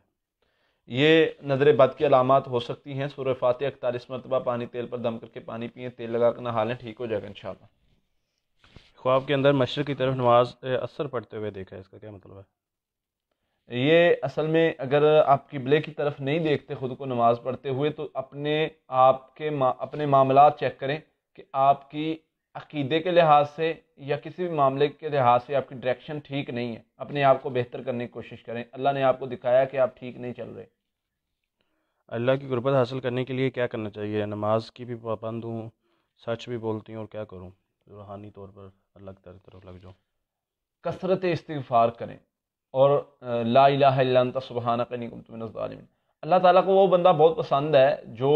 یہ نظر بد کی علامات ہو سکتی ہیں۔ سورہ فاتحہ 41 مرتبہ پانی تیل پر دم کر کے پانی پئیں، تیل لگا کر نہا لیں، ٹھیک ہو جائے گا انشاءاللہ۔ خواب کے اندر مشرق کی طرف نماز اثر پڑھتے ہوئے دیکھا ہے، اس کا کیا مطلب ہے؟ یہ اصل میں اگر آپ قبلے کی طرف نہیں دیکھتے خود کو نماز پڑھتے ہوئے تو اپنے معاملات چیک کریں کہ آپ کی عقیدے کے لحاظ سے یا کسی بھی معاملے کے لحاظ سے آپ کی ڈائریکشن ٹھیک نہیں ہے، اپنے آپ کو بہتر کرنے کی کوشش کریں۔ اللہ نے آپ کو دکھایا کہ آپ ٹھیک نہیں چل رہے۔ اللہ کی قربت حاصل کرنے کے لیے کیا کرنا چاہیے؟ نماز کی بھی پابند ہوں، سچ بھی بولتی ہوں، اور کیا کروں روحانی طور پر اللہ کی طرف لگ جاؤں؟ کثرت استغفار کریں اور لا الہ الا انت سبحانک انی کنت من الظالمین۔ اللہ تعالیٰ کو وہ بندہ بہت پسند ہے جو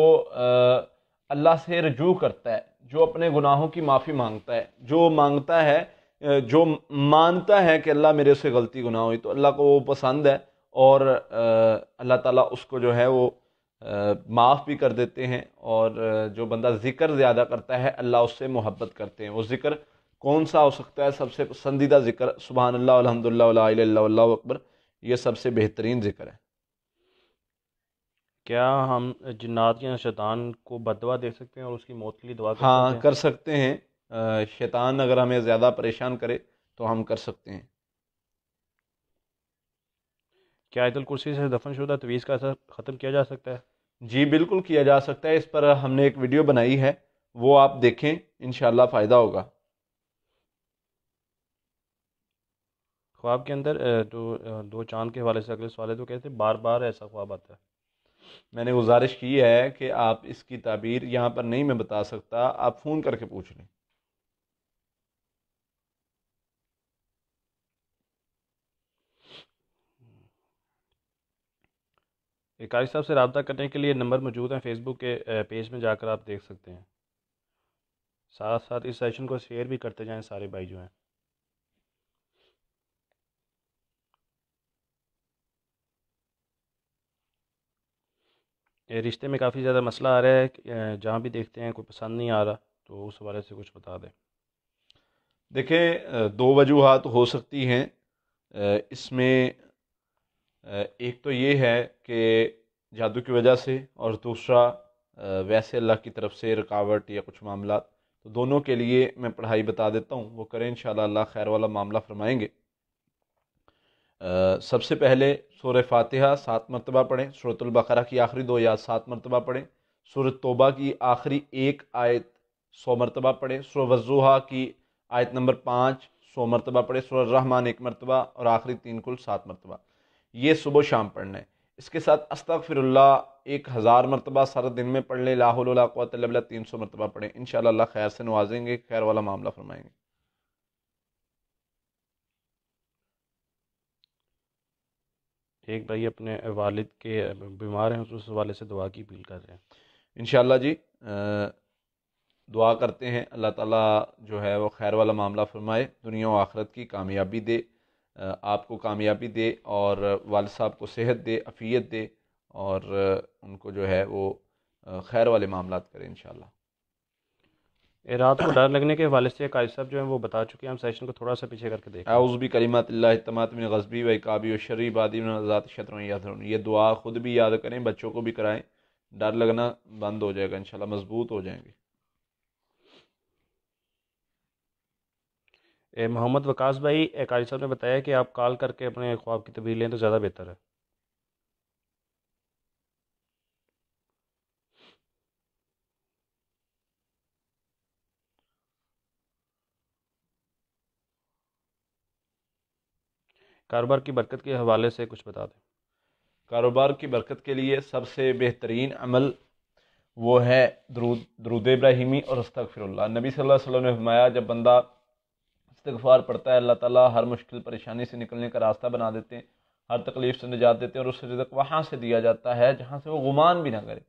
اللہ سے رجوع کرتا ہے، جو اپنے گناہوں کی معافی مانگتا ہے، جو مانگتا ہے، جو مانتا ہے کہ اللہ میرے سے غلطی گناہ ہوئی، تو اللہ کو وہ پسند ہے، اور اللہ تعالیٰ اس کو جو ہے وہ معاف بھی کر دیتے ہیں۔ اور جو بندہ ذکر زیادہ کرتا ہے اللہ اس سے محبت کرتے ہیں۔ وہ ذکر کون سا ہو سکتا ہے؟ سب سے پسندیدہ ذکر سبحان اللہ الحمدللہ ولا الہ الا اللہ واللہ اکبر، یہ سب سے بہترین ذکر ہے۔ کیا ہم جنات یا شیطان کو بد دعا دے سکتے ہیں اور اس کی موت کے لیے دعا کر ہاں، سکتے ہیں؟ کر سکتے ہیں۔ شیطان اگر ہمیں زیادہ پریشان کرے تو ہم کر سکتے ہیں۔ کیا آیت الکرسی سے دفن شدہ تویز کا اثر ختم کیا جا سکتا ہے؟ جی بالکل کیا جا سکتا ہے، اس پر ہم نے ایک ویڈیو بنائی ہے، وہ آپ دیکھیں، انشاءاللہ فائدہ ہوگا۔ خواب کے اندر دو چاند کے حوالے سے اگلے سوال ہے، تو کہتے ہیں بار بار ایسا خواب آتا ہے۔ میں نے گزارش کی ہے کہ آپ اس کی تعبیر یہاں پر نہیں میں بتا سکتا، آپ فون کر کے پوچھ لیں۔ قاری صاحب سے رابطہ کرنے کے لیے نمبر موجود ہیں، فیس بک کے پیج میں جا کر آپ دیکھ سکتے ہیں۔ ساتھ ساتھ اس سیشن کو شیئر بھی کرتے جائیں سارے بھائی جو ہیں۔ رشتے میں کافی زیادہ مسئلہ آ رہا ہے، جہاں بھی دیکھتے ہیں کوئی پسند نہیں آ رہا، تو اس حوالے سے کچھ بتا دیں۔ دیکھیں دو وجوہات ہو سکتی ہیں اس میں، ایک تو یہ ہے کہ جادو کی وجہ سے، اور دوسرا ویسے اللہ کی طرف سے رکاوٹ یا کچھ معاملات، تو دونوں کے لیے میں پڑھائی بتا دیتا ہوں، وہ کریں انشاءاللہ، اللہ خیر والا معاملہ فرمائیں گے۔ سب سے پہلے سورہ فاتحہ 7 مرتبہ پڑھیں، سورۃ البقرہ کی آخری 2 آیات 7 مرتبہ پڑھیں، سورۃ توبہ کی آخری 1 آیت 100 مرتبہ پڑھیں، سورہ والضحیٰ کی آیت نمبر 5 100 مرتبہ پڑھیں، سورہ الرحمن 1 مرتبہ، اور آخری 3 کل 7 مرتبہ۔ یہ صبح و شام پڑھنا ہے۔ اس کے ساتھ استغفر اللہ 1000 مرتبہ سارا دن میں پڑھ لیں، لا حول ولا قوۃ الا باللہ 300 مرتبہ پڑھیں، انشاءاللہ اللہ خیر سے نوازیں گے، خیر والا معاملہ فرمائیں گے۔ ایک بھائی اپنے والد کے بیمار ہیں، اس حوالے سے دعا کی اپیل کر رہے ہیں۔ انشاءاللہ جی دعا کرتے ہیں، اللہ تعالیٰ جو ہے وہ خیر والا معاملہ فرمائے، دنیا و آخرت کی کامیابی دے، آپ کو کامیابی دے، اور والد صاحب کو صحت دے، عافیت دے، اور ان کو جو ہے وہ خیر والے معاملات کرے انشاءاللہ۔ رات کو ڈر لگنے کے حوالے سے قاری صاحب جو ہیں وہ بتا چکے ہیں، ہم سیشن کو تھوڑا سا پیچھے کر کے دیکھیں۔ اعوذ بکلمات اللہ التامات من غضبی و عقابی و شر عبادی من ذات الشیطان یحضرون، یہ دعا خود بھی یاد کریں، بچوں کو بھی کرائیں، ڈر لگنا بند ہو جائے گا انشاءاللہ، مضبوط ہو جائیں گے۔ محمد وقاص بھائی، قاری صاحب نے بتایا کہ آپ کال کر کے اپنے خواب کی تعبیر لیں تو زیادہ بہتر ہے۔ کاروبار کی برکت کے حوالے سے کچھ بتا دیں۔ کاروبار کی برکت کے لیے سب سے بہترین عمل وہ ہے درود ابراہیمی اور استغفر اللہ۔ نبی صلی اللہ علیہ وسلم نے فرمایا جب بندہ استغفار پڑھتا ہے، اللہ تعالیٰ ہر مشکل پریشانی سے نکلنے کا راستہ بنا دیتے ہیں، ہر تکلیف سے نجات دیتے ہیں، اور اسے رزق وہاں سے دیا جاتا ہے جہاں سے وہ گمان بھی نہ کرے۔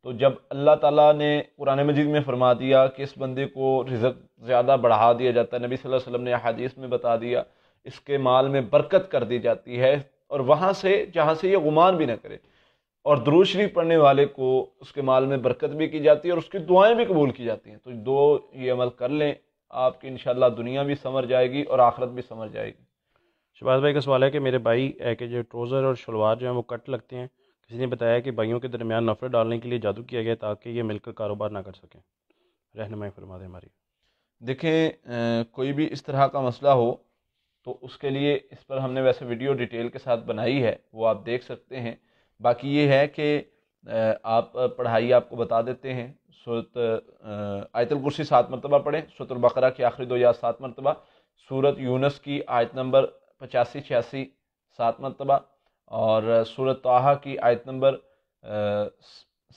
تو جب اللہ تعالیٰ نے قرآن مجید میں فرما دیا کہ اس بندے کو رزق زیادہ بڑھا دیا جاتا ہے، نبی صلی اللہ علیہ وسلم نے احادیث میں بتا دیا اس کے مال میں برکت کر دی جاتی ہے، اور وہاں سے جہاں سے یہ گمان بھی نہ کرے، اور درود شریف پڑھنے والے کو اس کے مال میں برکت بھی کی جاتی ہے اور اس کی دعائیں بھی قبول کی جاتی ہیں۔ تو دو یہ عمل کر لیں، آپ کی انشاءاللہ دنیا بھی سنور جائے گی اور آخرت بھی سنور جائے گی۔ شہباز بھائی کا سوال ہے کہ میرے بھائی کہ جو ٹروزر اور شلوار جو ہیں وہ کٹ لگتے ہیں، کسی نے بتایا کہ بھائیوں کے درمیان نفرت ڈالنے کے لیے جادو کیا گیا تاکہ یہ مل کر کاروبار نہ کر سکیں، رہنمائی فرما دیں ہماری۔ دیکھیں کوئی بھی اس طرح کا مسئلہ ہو تو اس کے لیے اس پر ہم نے ویسے ویڈیو ڈیٹیل کے ساتھ بنائی ہے، وہ آپ دیکھ سکتے ہیں۔ باقی یہ ہے کہ آپ پڑھائی آپ کو بتا دیتے ہیں، سورۃ آیت الکرسی 7 مرتبہ پڑھیں، سورۃ البقرہ کی آخری 2 آیات 7 مرتبہ، سورۃ یونس کی آیت نمبر 85 86 7 مرتبہ، اور سورۃ طٰہٰ کی آیت نمبر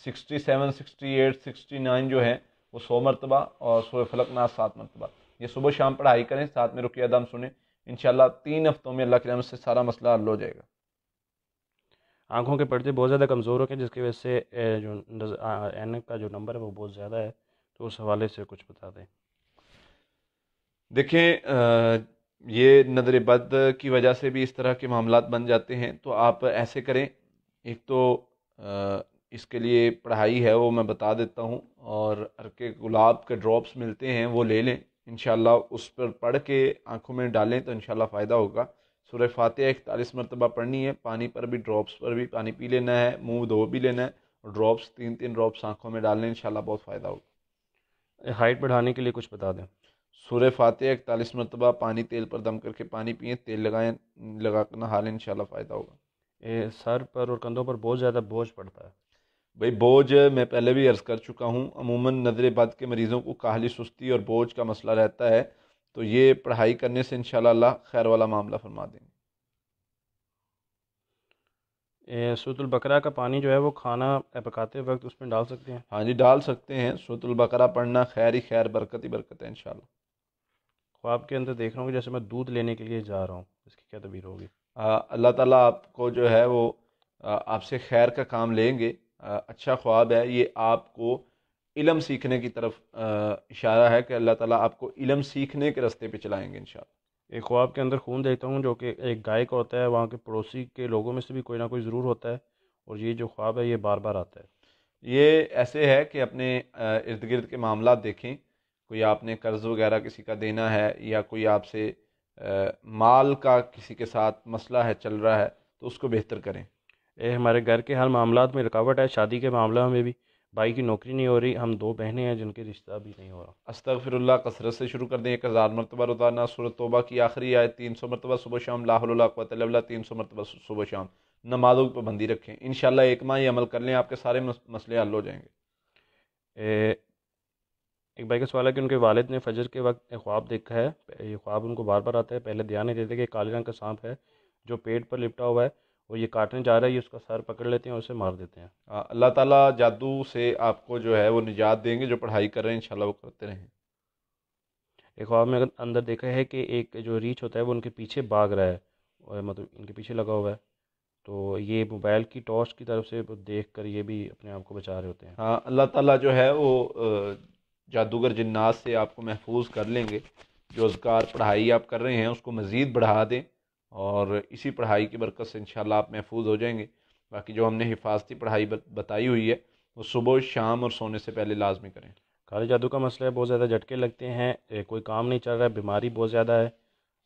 67 68 69 جو ہیں وہ 100 مرتبہ، اور سورہ فلق ناس 7 مرتبہ۔ یہ صبح و شام پڑھائی کریں، ساتھ میں رقیہ دم سنیں، انشاءاللہ 3 ہفتوں میں اللہ کی رحمت سے سارا مسئلہ حل ہو جائے گا۔ آنکھوں کے پردے بہت زیادہ کمزور ہو گئے جس کی وجہ سے جو اینک کا جو نمبر ہے وہ بہت زیادہ ہے، تو اس حوالے سے کچھ بتا دیں۔ دیکھیں یہ نظر بد کی وجہ سے بھی اس طرح کے معاملات بن جاتے ہیں، تو آپ ایسے کریں، ایک تو اس کے لیے پڑھائی ہے وہ میں بتا دیتا ہوں، اور عرق گلاب کے ڈراپس ملتے ہیں وہ لے لیں، انشاءاللہ اس پر پڑھ کے آنکھوں میں ڈالیں تو انشاءاللہ فائدہ ہوگا۔ سورہ فاتحہ 41 مرتبہ پڑھنی ہے، پانی پر بھی، ڈراپس پر بھی پانی پی لینا ہے، منہ دھو بھی لینا ہے، اور ڈراپس 3 ڈراپس آنکھوں میں ڈالنے انشاءاللہ بہت فائدہ ہوگا۔ ہائٹ بڑھانے کے لیے کچھ بتا دیں۔ سورہ فاتحہ 41 مرتبہ پانی تیل پر دم کر کے پانی پئیں، تیل لگائیں، لگا کر نہا لیں، انشاءاللہ فائدہ ہوگا۔ سر پر اور کندھوں پر بہت زیادہ بوجھ پڑتا ہے۔ بھئی بوجھ میں پہلے بھی عرض کر چکا ہوں، عموماً نظر بد کے مریضوں کو کاہلی، سستی اور بوجھ کا مسئلہ رہتا ہے، تو یہ پڑھائی کرنے سے انشاءاللہ اللہ خیر والا معاملہ فرما دیں گے۔ سورۃ البقرہ کا پانی جو ہے وہ کھانا پکاتے وقت اس میں ڈال سکتے ہیں؟ ہاں جی ڈال سکتے ہیں، سورۃ البقرہ پڑھنا خیر ہی خیر، برکت ہی برکت ہے انشاءاللہ۔ خواب کے اندر دیکھ رہا ہوں کہ جیسے میں دودھ لینے کے لیے جا رہا ہوں، اس کی کیا تعبیر ہوگی؟ اللہ تعالیٰ آپ کو جو ہے وہ آپ سے خیر کا کام لیں گے۔ اچھا خواب ہے یہ، آپ کو علم سیکھنے کی طرف اشارہ ہے کہ اللہ تعالیٰ آپ کو علم سیکھنے کے راستے پہ چلائیں گے انشاءاللہ۔ ایک خواب کے اندر خون دیکھتا ہوں جو کہ ایک گائے کا ہوتا ہے، وہاں کے پڑوسی کے لوگوں میں سے بھی کوئی نہ کوئی ضرور ہوتا ہے، اور یہ جو خواب ہے یہ بار بار آتا ہے۔ یہ ایسے ہے کہ اپنے ارد گرد کے معاملات دیکھیں، کوئی آپ نے قرض وغیرہ کسی کا دینا ہے، یا کوئی آپ سے مال کا کسی کے ساتھ مسئلہ ہے چل رہا ہے، تو اس کو بہتر کریں۔ ہمارے گھر کے ہر معاملات میں رکاوٹ ہے، شادی کے معاملہ میں بھی، بھائی کی نوکری نہیں ہو رہی، ہم 2 بہنیں ہیں جن کے رشتہ بھی نہیں ہو رہا۔ استغفر اللہ کثرت سے شروع کر دیں، 1000 مرتبہ روزانہ، سورۃ توبہ کی آخری آیت 300 مرتبہ صبح شام، لا حول ولا قوۃ الا باللہ 300 مرتبہ صبح شام۔ نمازوں کی پابندی رکھیں، انشاءاللہ 1 ماہ یہ عمل کر لیں، آپ کے سارے مسئلے حل ہو جائیں گے۔ ایک بھائی کا سوال ہے کہ ان کے والد نے فجر کے وقت ایک خواب دیکھا ہے، یہ خواب ان کو بار بار آتا ہے، پہلے دھیان نہیں دیتے کہ کالے رنگ کا سانپ ہے جو پیٹ پر لپٹا ہوا ہے، اور یہ کاٹنے جا رہا ہے، یہ اس کا سر پکڑ لیتے ہیں اور اسے مار دیتے ہیں۔ اللہ تعالیٰ جادو سے آپ کو جو ہے وہ نجات دیں گے، جو پڑھائی کر رہے ہیں انشاءاللہ وہ کرتے رہیں۔ ایک خواب میں اندر دیکھا ہے کہ ایک جو ریچھ ہوتا ہے وہ ان کے پیچھے بھاگ رہا ہے، اور مطلب ان کے پیچھے لگا ہوا ہے، تو یہ موبائل کی ٹارچ کی طرف سے دیکھ کر یہ بھی اپنے آپ کو بچا رہے ہوتے ہیں۔ ہاں اللہ تعالیٰ جو ہے وہ جادوگر جنات سے آپ کو محفوظ کر لیں گے۔ جو اذکار پڑھائی آپ کر رہے ہیں اس کو مزید بڑھا دیں، اور اسی پڑھائی کی برکت سے انشاءاللہ آپ محفوظ ہو جائیں گے۔ باقی جو ہم نے حفاظتی پڑھائی بتائی ہوئی ہے وہ صبح شام اور سونے سے پہلے لازمی کریں۔ کالے جادو کا مسئلہ ہے، بہت زیادہ جھٹکے لگتے ہیں، کوئی کام نہیں چل رہا ہے، بیماری بہت زیادہ ہے،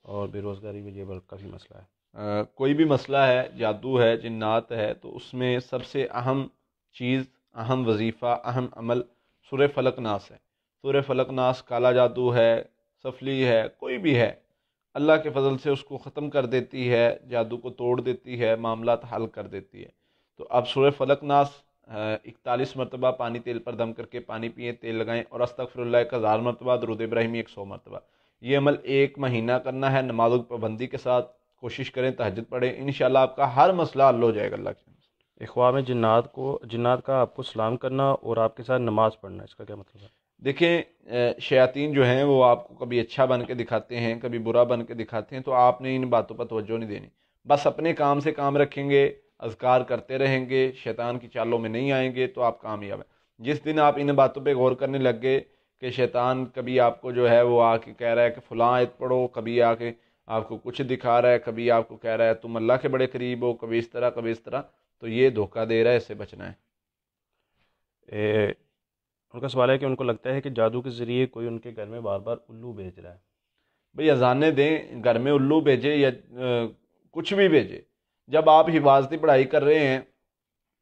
اور بے روزگاری بھی یہ کافی مسئلہ ہے۔ کوئی بھی مسئلہ ہے، جادو ہے، جنات ہے، تو اس میں سب سے اہم چیز، اہم وظیفہ، اہم عمل سورہ فلق ناس ہے۔ سورہ فلق ناس، کالا جادو ہے، سفلی ہے، کوئی بھی ہے، اللہ کے فضل سے اس کو ختم کر دیتی ہے، جادو کو توڑ دیتی ہے، معاملات حل کر دیتی ہے۔ تو اب سورہ فلق ناس 41 مرتبہ پانی تیل پر دم کر کے پانی پئیں، تیل لگائیں، اور استغفر اللہ 1000 مرتبہ، درود ابراہیمی 100 مرتبہ۔ یہ عمل 1 مہینہ کرنا ہے، نمازوں کی پابندی کے ساتھ، کوشش کریں تہجد پڑھیں، انشاءاللہ آپ کا ہر مسئلہ حل ہو جائے گا اللہ کے۔ ایک خواب میں جنات کا آپ کو سلام کرنا اور آپ کے ساتھ نماز پڑھنا، اس کا کیا مطلب ہے؟ دیکھیں شیاطین جو ہیں وہ آپ کو کبھی اچھا بن کے دکھاتے ہیں، کبھی برا بن کے دکھاتے ہیں، تو آپ نے ان باتوں پر توجہ نہیں دینی، بس اپنے کام سے کام رکھیں گے، اذکار کرتے رہیں گے، شیطان کی چالوں میں نہیں آئیں گے، تو آپ کامیاب ہیں۔ جس دن آپ ان باتوں پہ غور کرنے لگ گئے کہ شیطان کبھی آپ کو جو ہے وہ آ کے کہہ رہا ہے کہ فلاں آیت پڑھو، کبھی آ کے آپ کو کچھ دکھا رہا ہے، کبھی آپ کو کہہ رہا ہے تم اللہ کے بڑے قریب ہو، کبھی اس طرح کبھی اس طرح، تو یہ دھوکہ دے رہا ہے، اس سے بچنا ہے۔ ان کا سوال ہے کہ ان کو لگتا ہے کہ جادو کے ذریعے کوئی ان کے گھر میں بار بار الو بھیج رہا ہے۔ بھئی اذانیں دیں، گھر میں الو بھیجے یا کچھ بھی بھیجے، جب آپ حفاظتی پڑھائی کر رہے ہیں،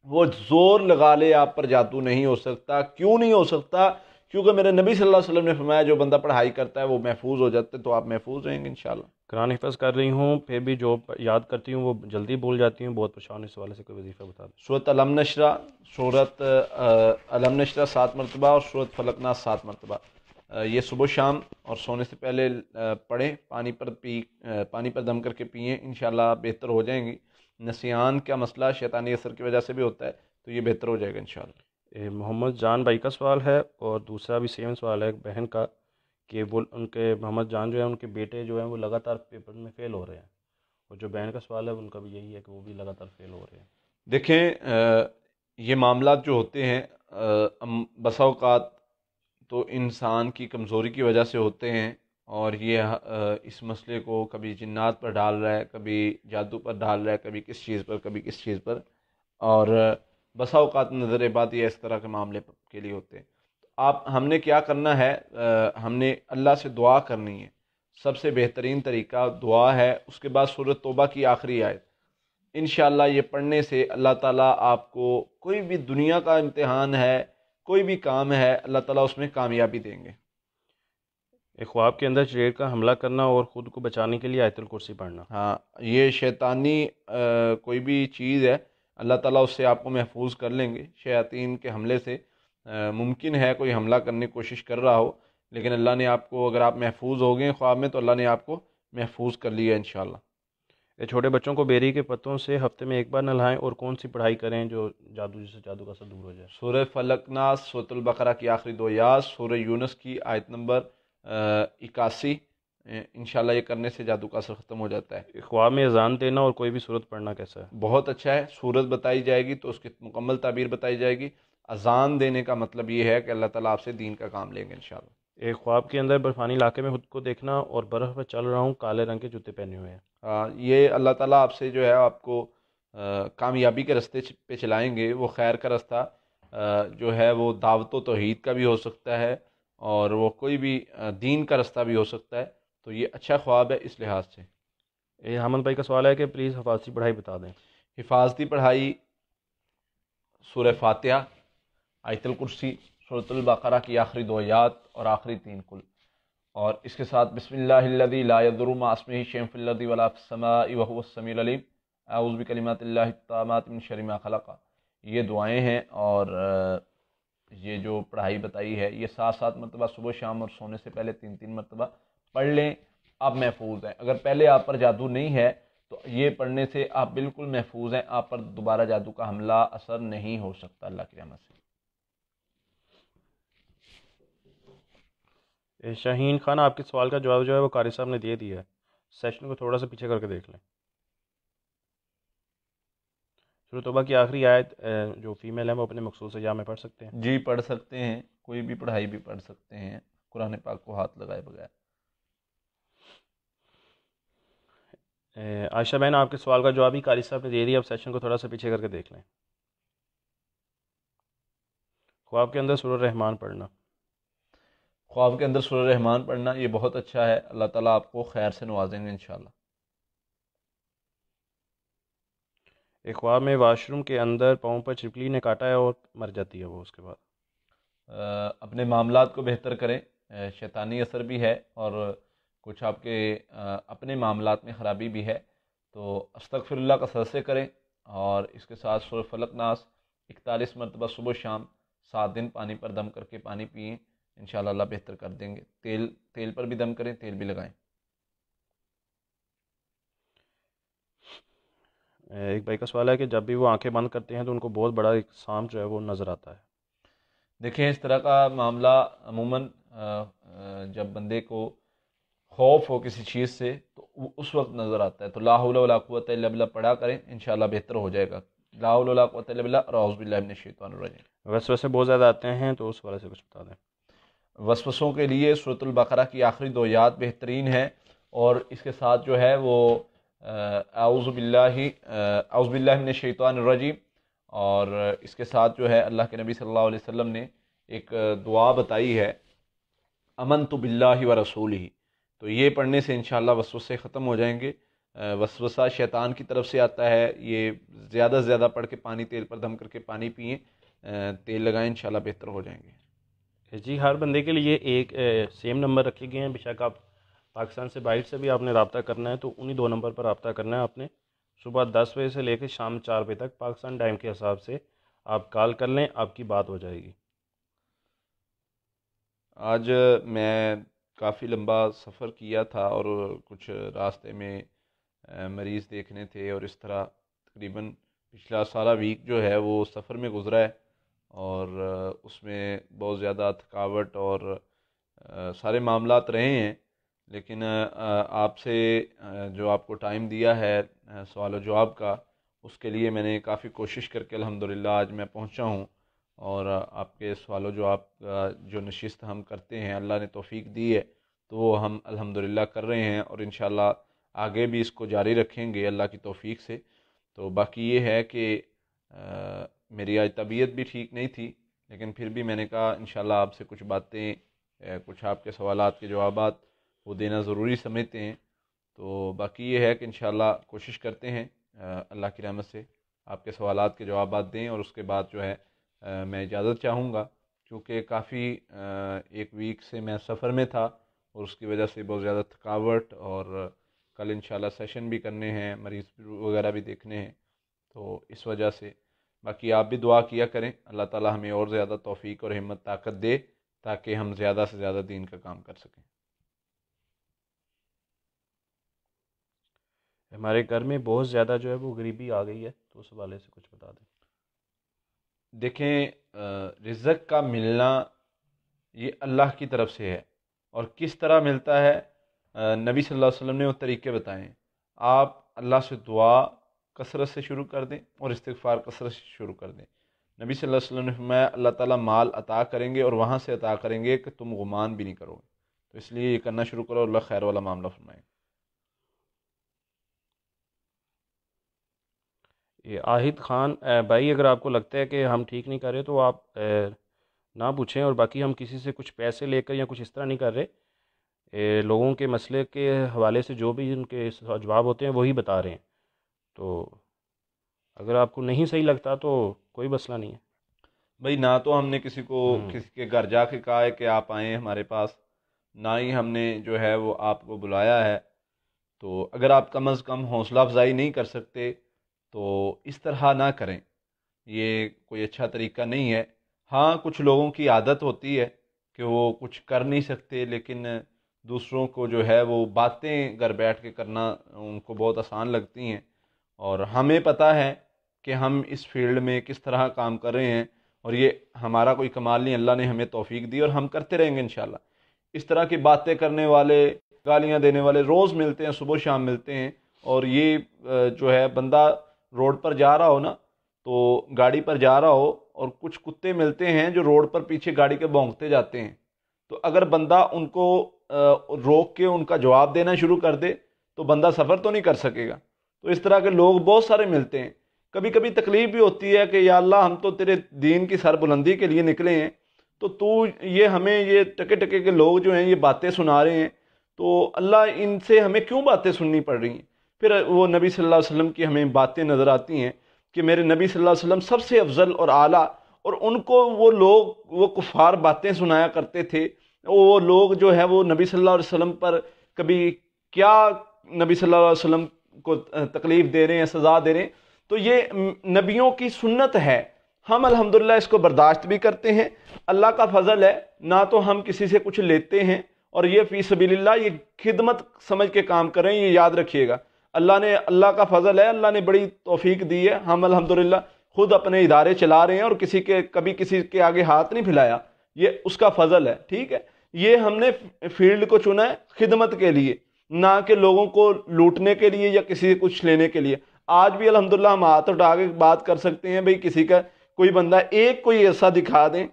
وہ زور لگا لے آپ پر جادو نہیں ہو سکتا۔ کیوں نہیں ہو سکتا؟ کیونکہ میرے نبی صلی اللہ علیہ وسلم نے فرمایا جو بندہ پڑھائی کرتا ہے وہ محفوظ ہو جاتے، تو آپ محفوظ رہیں گے انشاءاللہ۔ قرآن حفظ کر رہی ہوں، پھر بھی جو یاد کرتی ہوں وہ جلدی بھول جاتی ہوں، بہت پریشان، اس حوالے سے کوئی وظیفہ بتا دیں۔ سورۃ علم نشرہ، سورۃ علم نشرہ 7 مرتبہ اور سورۃ فلق ناس 7 مرتبہ، یہ صبح شام اور سونے سے پہلے پڑھیں، پانی پر دم کر کے پئیں، انشاءاللہ بہتر ہو جائیں گی۔ نسیان کا مسئلہ شیطانی اثر کی وجہ سے بھی ہوتا ہے، تو یہ بہتر ہو جائے گا انشاءاللہ۔ محمد جان بھائی کا سوال ہے، اور دوسرا بھی سیم سوال ہے ایک بہن کا، کہ وہ ان کے محمد جان جو ہے ان کے بیٹے جو ہیں وہ لگاتار پیپر میں فیل ہو رہے ہیں، اور جو بہن کا سوال ہے ان کا بھی یہی ہے کہ وہ بھی لگاتار فیل ہو رہے ہیں۔ دیکھیں یہ معاملات جو ہوتے ہیں بسا اوقات تو انسان کی کمزوری کی وجہ سے ہوتے ہیں، اور یہ اس مسئلے کو کبھی جنات پر ڈال رہا ہے، کبھی جادو پر ڈال رہا ہے، کبھی کس چیز پر، کبھی کس چیز پر، اور بسا اوقات نظر بات یہ اس طرح کے معاملے کے لیے ہوتے ہیں۔ ہم نے کیا کرنا ہے، ہم نے اللہ سے دعا کرنی ہے، سب سے بہترین طریقہ دعا ہے۔ اس کے بعد سورۃ توبہ کی آخری آیت، انشاءاللہ یہ پڑھنے سے اللہ تعالیٰ آپ کو کوئی بھی دنیا کا امتحان ہے، کوئی بھی کام ہے، اللہ تعالیٰ اس میں کامیابی دیں گے۔ ایک خواب کے اندر شریر کا حملہ کرنا اور خود کو بچانے کے لیے آیت الکرسی پڑھنا۔ ہاں یہ شیطانی کوئی بھی چیز ہے، اللہ تعالیٰ اس سے آپ کو محفوظ کر لیں گے. شیاطین کے حملے سے ممکن ہے کوئی حملہ کرنے کی کوشش کر رہا ہو، لیکن اللہ نے آپ کو، اگر آپ محفوظ ہو گئے خواب میں، تو اللہ نے آپ کو محفوظ کر لیا انشاءاللہ. یہ چھوٹے بچوں کو بیری کے پتوں سے ہفتے میں ایک بار نہلائیں، اور کون سی پڑھائی کریں جو جس سے جادو کا اثر دور ہو جائے؟ سورہ فلق ناس، سورۃ البقرہ کی آخری 2 آیات، سورہ یونس کی آیت نمبر 81. انشاءاللہ یہ کرنے سے جادو کا اثر ختم ہو جاتا ہے. خواب میں اذان دینا اور کوئی بھی صورت پڑھنا کیسا ہے؟ بہت اچھا ہے. صورت بتائی جائے گی تو اس کی مکمل تعبیر بتائی جائے گی. اذان دینے کا مطلب یہ ہے کہ اللہ تعالیٰ آپ سے دین کا کام لیں گے انشاءاللہ. ایک خواب کے اندر برفانی علاقے میں خود کو دیکھنا اور برف پر چل رہا ہوں، کالے رنگ کے جوتے پہنے ہوئے ہیں. یہ اللہ تعالیٰ آپ سے جو ہے آپ کو کامیابی کے رستے پہ چلائیں گے. وہ خیر کا رستہ جو ہے وہ دعوت و توحید کا بھی ہو سکتا ہے، اور وہ کوئی بھی دین کا رستہ بھی ہو سکتا ہے. تو یہ اچھا خواب ہے اس لحاظ سے. یہ حامد بھائی کا سوال ہے کہ پلیز حفاظتی پڑھائی بتا دیں. حفاظتی پڑھائی سورہ فاتحہ، آیت الکرسی، سورۃ البقرہ کی آخری 2 آیات اور آخری 3 کل، اور اس کے ساتھ بسم اللہ الذی لا یضر مع اسمہ شیء فی الارض ولا فی السماء وهو السمیع العلیم، اعوذ بکلمات اللہ التامات من شر ما خلق. یہ دعائیں ہیں، اور یہ جو پڑھائی بتائی ہے یہ 7 مرتبہ صبح شام اور سونے سے پہلے 3 مرتبہ پڑھ لیں. آپ محفوظ ہیں. اگر پہلے آپ پر جادو نہیں ہے تو یہ پڑھنے سے آپ بالکل محفوظ ہیں. آپ پر دوبارہ جادو کا حملہ اثر نہیں ہو سکتا اللہ کی رحمت سے. شاہین خان، آپ کے سوال کا جواب جو ہے وہ قاری صاحب نے دے دیا ہے. سیشن کو تھوڑا سا پیچھے کر کے دیکھ لیں. سورۃ توبہ کی آخری آیت جو فیمیل ہے وہ اپنے مخصوص ایام میں پڑھ سکتے ہیں؟ جی پڑھ سکتے ہیں. کوئی بھی پڑھائی بھی پڑھ سکتے ہیں قرآن پاک کو ہاتھ لگائے بغیر. عائشہ بہن، آپ کے سوال کا جواب ہی قاری صاحب نے دے دیا. اب سیشن کو تھوڑا سا پیچھے کر کے دیکھ لیں. خواب کے اندر سورہ رحمان پڑھنا. خواب کے اندر سورہ رحمان پڑھنا یہ بہت اچھا ہے. اللہ تعالیٰ آپ کو خیر سے نوازیں گے انشاءاللہ. ایک خواب میں واش روم کے اندر پاؤں پر چھپکلی نے کاٹا ہے اور مر جاتی ہے وہ اس کے بعد. اپنے معاملات کو بہتر کریں. شیطانی اثر بھی ہے اور کچھ آپ کے اپنے معاملات میں خرابی بھی ہے. تو استغفر اللہ کا سر سے کریں، اور اس کے ساتھ سورہ فلق ناس 41 مرتبہ صبح شام 7 دن پانی پر دم کر کے پانی پئیں. انشاءاللہ اللہ بہتر کر دیں گے. تیل پر بھی دم کریں، تیل بھی لگائیں. ایک بھائی کا سوال ہے کہ جب بھی وہ آنکھیں بند کرتے ہیں تو ان کو بہت بڑا ایک سانپ جو ہے وہ نظر آتا ہے. دیکھیں اس طرح کا معاملہ عموماً جب بندے کو خوف ہو کسی چیز سے تو وہ اس وقت نظر آتا ہے. تو لا حول ولا قوت الا باللہ پڑھا کریں، انشاءاللہ بہتر ہو جائے گا. لا حول ولا قوت الا باللہ اور اعوذ باللہ من الشیطان الرجیم. وسوسے بہت زیادہ آتے ہیں تو اس والے سے کچھ بتا دیں. وسوسوں کے لیے سورۃ البقرہ کی آخری 2 آیات بہترین ہے، اور اس کے ساتھ جو ہے وہ اعوذ باللہ من الشیطان الرجیم، اور اس کے ساتھ جو ہے اللہ کے نبی صلی اللہ علیہ وسلم نے ایک دعا بتائی ہے، امنت باللہ و رسولہ. تو یہ پڑھنے سے انشاءاللہ وسوسے ختم ہو جائیں گے. وسوسہ شیطان کی طرف سے آتا ہے. یہ زیادہ سے زیادہ پڑھ کے پانی تیل پر دم کر کے پانی پئیں، تیل لگائیں، انشاءاللہ بہتر ہو جائیں گے. جی ہر بندے کے لیے ایک سیم نمبر رکھے گئے ہیں. بے شک آپ پاکستان سے باہر سے بھی آپ نے رابطہ کرنا ہے تو انہی 2 نمبر پر رابطہ کرنا ہے. آپ نے صبح 10 بجے سے لے کے شام 4 بجے تک پاکستان ٹائم کے حساب سے آپ کال کر لیں، آپ کی بات ہو جائے گی. آج میں کافی لمبا سفر کیا تھا اور کچھ راستے میں مریض دیکھنے تھے، اور اس طرح تقریباً پچھلا سارا ویک جو ہے وہ سفر میں گزرا ہے، اور اس میں بہت زیادہ تھکاوٹ اور سارے معاملات رہے ہیں. لیکن آپ سے جو آپ کو ٹائم دیا ہے سوال و جواب کا، اس کے لیے میں نے کافی کوشش کر کے الحمدللہ آج میں پہنچا ہوں. اور آپ کے سوال و جواب کا جو نشست ہم کرتے ہیں، اللہ نے توفیق دی ہے تو وہ ہم الحمدللہ کر رہے ہیں، اور انشاءاللہ آگے بھی اس کو جاری رکھیں گے اللہ کی توفیق سے. تو باقی یہ ہے کہ میری آج طبیعت بھی ٹھیک نہیں تھی، لیکن پھر بھی میں نے کہا انشاءاللہ آپ سے کچھ باتیں، کچھ آپ کے سوالات کے جوابات وہ دینا ضروری سمجھتے ہیں. تو باقی یہ ہے کہ انشاءاللہ کوشش کرتے ہیں اللہ کی رحمت سے آپ کے سوالات کے جوابات دیں. اور اس کے بعد جو ہے میں اجازت چاہوں گا، کیونکہ کافی ایک ویک سے میں سفر میں تھا، اور اس کی وجہ سے بہت زیادہ تھکاوٹ، اور کل انشاءاللہ سیشن بھی کرنے ہیں، مریض وغیرہ بھی دیکھنے ہیں. تو اس وجہ سے باقی آپ بھی دعا کیا کریں، اللہ تعالیٰ ہمیں اور زیادہ توفیق اور ہمت طاقت دے تاکہ ہم زیادہ سے زیادہ دین کا کام کر سکیں۔ ہمارے گھر میں بہت زیادہ جو ہے وہ غریبی آ گئی ہے، تو اس حوالے سے کچھ بتا دیں۔ دیکھیں رزق کا ملنا یہ اللہ کی طرف سے ہے، اور کس طرح ملتا ہے نبی صلی اللہ علیہ وسلم نے وہ طریقے بتائے ہیں۔ آپ اللہ سے دعا کثرت سے شروع کر دیں اور استغفار کثرت سے شروع کر دیں۔ نبی صلی اللہ علیہ وسلم نے فرمایا اللہ تعالیٰ مال عطا کریں گے اور وہاں سے عطا کریں گے کہ تم گمان بھی نہیں کرو گے، تو اس لیے یہ کرنا شروع کرو، اللہ خیر والا معاملہ فرمائے۔ یہ آہد خان بھائی، اگر آپ کو لگتا ہے کہ ہم ٹھیک نہیں کر رہے تو آپ نہ پوچھیں، اور باقی ہم کسی سے کچھ پیسے لے کر یا کچھ اس طرح نہیں کر رہے، لوگوں کے مسئلے کے حوالے سے جو بھی ان کے جواب ہوتے ہیں وہی بتا رہے ہیں، تو اگر آپ کو نہیں صحیح لگتا تو کوئی مسئلہ نہیں ہے۔ بھائی نہ تو ہم نے کسی کو کسی کے گھر جا کے کہا ہے کہ آپ آئیں ہمارے پاس، نہ ہی ہم نے جو ہے وہ آپ کو بلایا ہے، تو اگر آپ کم از کم حوصلہ افزائی نہیں کر سکتے تو اس طرح نہ کریں، یہ کوئی اچھا طریقہ نہیں ہے۔ ہاں کچھ لوگوں کی عادت ہوتی ہے کہ وہ کچھ کر نہیں سکتے لیکن دوسروں کو جو ہے وہ باتیں گھر بیٹھ کے کرنا ان کو بہت آسان لگتی ہیں، اور ہمیں پتہ ہے کہ ہم اس فیلڈ میں کس طرح کام کر رہے ہیں، اور یہ ہمارا کوئی کمال نہیں، اللہ نے ہمیں توفیق دی اور ہم کرتے رہیں گے انشاءاللہ۔ اس طرح کی باتیں کرنے والے، گالیاں دینے والے روز ملتے ہیں، صبح شام ملتے ہیں، اور یہ جو ہے بندہ روڈ پر جا رہا ہو نا، تو گاڑی پر جا رہا ہو اور کچھ کتے ملتے ہیں جو روڈ پر پیچھے گاڑی کے بھونکتے جاتے ہیں، تو اگر بندہ ان کو روک کے ان کا جواب دینا شروع کر دے تو بندہ سفر تو نہیں کر سکے گا۔ تو اس طرح کے لوگ بہت سارے ملتے ہیں، کبھی کبھی تکلیف بھی ہوتی ہے کہ یا اللہ ہم تو تیرے دین کی سربلندی کے لیے نکلے ہیں، تو یہ ہمیں یہ ٹکے ٹکے کے لوگ جو ہیں یہ باتیں سنا رہے ہیں، تو اللہ ان سے ہمیں کیوں باتیں سننی پڑ رہی ہیں؟ پھر وہ نبی صلی اللہ علیہ وسلم کی ہمیں باتیں نظر آتی ہیں کہ میرے نبی صلی اللہ علیہ وسلم سب سے افضل اور اعلیٰ، اور ان کو وہ لوگ وہ کفار باتیں سنایا کرتے تھے، وہ لوگ جو ہے وہ نبی صلی اللہ علیہ وسلم پر کبھی کیا نبی صلی اللہ علیہ وسلم کو تکلیف دے رہے ہیں، سزا دے رہے ہیں، تو یہ نبیوں کی سنت ہے، ہم الحمدللہ اس کو برداشت بھی کرتے ہیں۔ اللہ کا فضل ہے، نہ تو ہم کسی سے کچھ لیتے ہیں، اور یہ فی سبیل اللہ، یہ خدمت سمجھ کے کام کریں، یہ یاد رکھیے گا۔ اللہ کا فضل ہے، اللہ نے بڑی توفیق دی ہے، ہم الحمدللہ خود اپنے ادارے چلا رہے ہیں اور کبھی کسی کے آگے ہاتھ نہیں پھیلایا، یہ اس کا فضل ہے، ٹھیک ہے۔ یہ ہم نے فیلڈ کو چنا ہے خدمت کے لیے، نہ کہ لوگوں کو لوٹنے کے لیے یا کسی سے کچھ لینے کے لیے۔ آج بھی الحمدللہ ہم ہاتھ اٹھا کے بات کر سکتے ہیں، بھئی کسی کا کوئی بندہ کوئی ایسا دکھا دیں،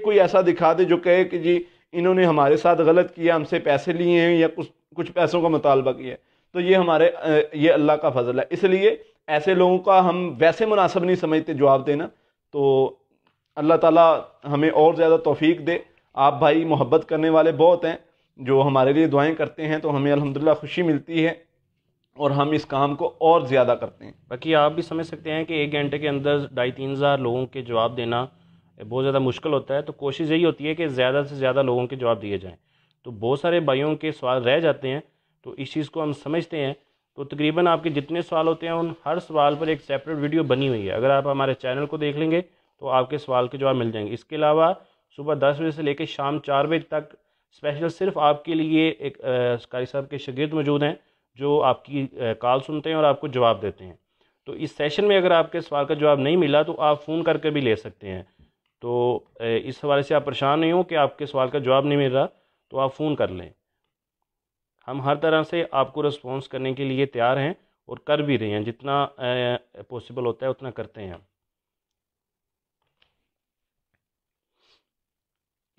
کوئی ایسا دکھا دے جو کہے کہ جی انہوں نے ہمارے ساتھ غلط کیا، ہم سے پیسے لیے ہیں یا کچھ پیسوں کا مطالبہ کیا ہے، تو یہ اللہ کا فضل ہے۔ اس لیے ایسے لوگوں کا ہم ویسے مناسب نہیں سمجھتے جواب دینا، تو اللہ تعالیٰ ہمیں اور زیادہ توفیق دے۔ آپ بھائی محبت کرنے والے بہت ہیں جو ہمارے لیے دعائیں کرتے ہیں، تو ہمیں الحمدللہ خوشی ملتی ہے اور ہم اس کام کو اور زیادہ کرتے ہیں۔ باقی آپ بھی سمجھ سکتے ہیں کہ 1 گھنٹے کے اندر 2,500-3 ہزار لوگوں کے جواب دینا بہت زیادہ مشکل ہوتا ہے، تو کوشش یہی ہوتی ہے کہ زیادہ سے زیادہ لوگوں کے جواب دیے جائیں، تو بہت سارے بھائیوں کے سوال رہ جاتے ہیں، تو اس چیز کو ہم سمجھتے ہیں، تو تقریباً آپ کے جتنے سوال ہوتے ہیں ان ہر سوال پر ایک سیپریٹ ویڈیو بنی ہوئی ہے، اگر آپ ہمارے چینل کو دیکھ لیں گے تو آپ کے سوال کے جواب مل جائیں گے۔ اس کے علاوہ صبح 10 بجے سے لے کے شام 4 بجے تک اسپیشل صرف آپ کے لیے ایک قاری صاحب کے شاگرد موجود ہیں جو آپ کی کال سنتے ہیں اور آپ کو جواب دیتے ہیں، تو اس سیشن میں اگر آپ کے سوال کا جواب نہیں ملا تو آپ فون کر کے بھی لے سکتے ہیں، تو اس حوالے سے آپ پریشان نہیں ہوں کہ آپ کے سوال کا جواب نہیں مل رہا، تو آپ فون کر لیں، ہم ہر طرح سے آپ کو رسپانس کرنے کے لیے تیار ہیں اور کر بھی رہے ہیں، جتنا پاسبل ہوتا ہے اتنا کرتے ہیں ہم۔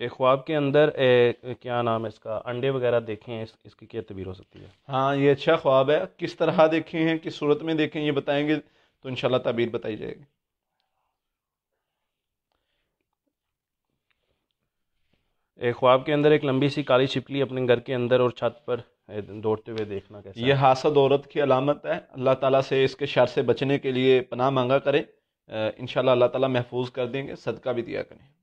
ایک خواب کے اندر کیا نام ہے اس کا، انڈے وغیرہ دیکھیں، اس کی کیا تعبیر ہو سکتی ہے؟ ہاں یہ اچھا خواب ہے، کس طرح دیکھیں ہیں، کس صورت میں دیکھیں، یہ بتائیں گے تو انشاءاللہ تعبیر بتائی جائے گی۔ ایک خواب کے اندر ایک لمبی سی کالی چھپکلی اپنے گھر کے اندر اور چھت پر دوڑتے ہوئے دیکھنا کیسا ہے؟ یہ حاسد عورت کی علامت ہے، اللہ تعالیٰ سے اس کے شر سے بچنے کے لیے پناہ مانگا کریں، انشاءاللہ اللہ تعالیٰ محفوظ کر دیں گے، صدقہ بھی دیا کریں۔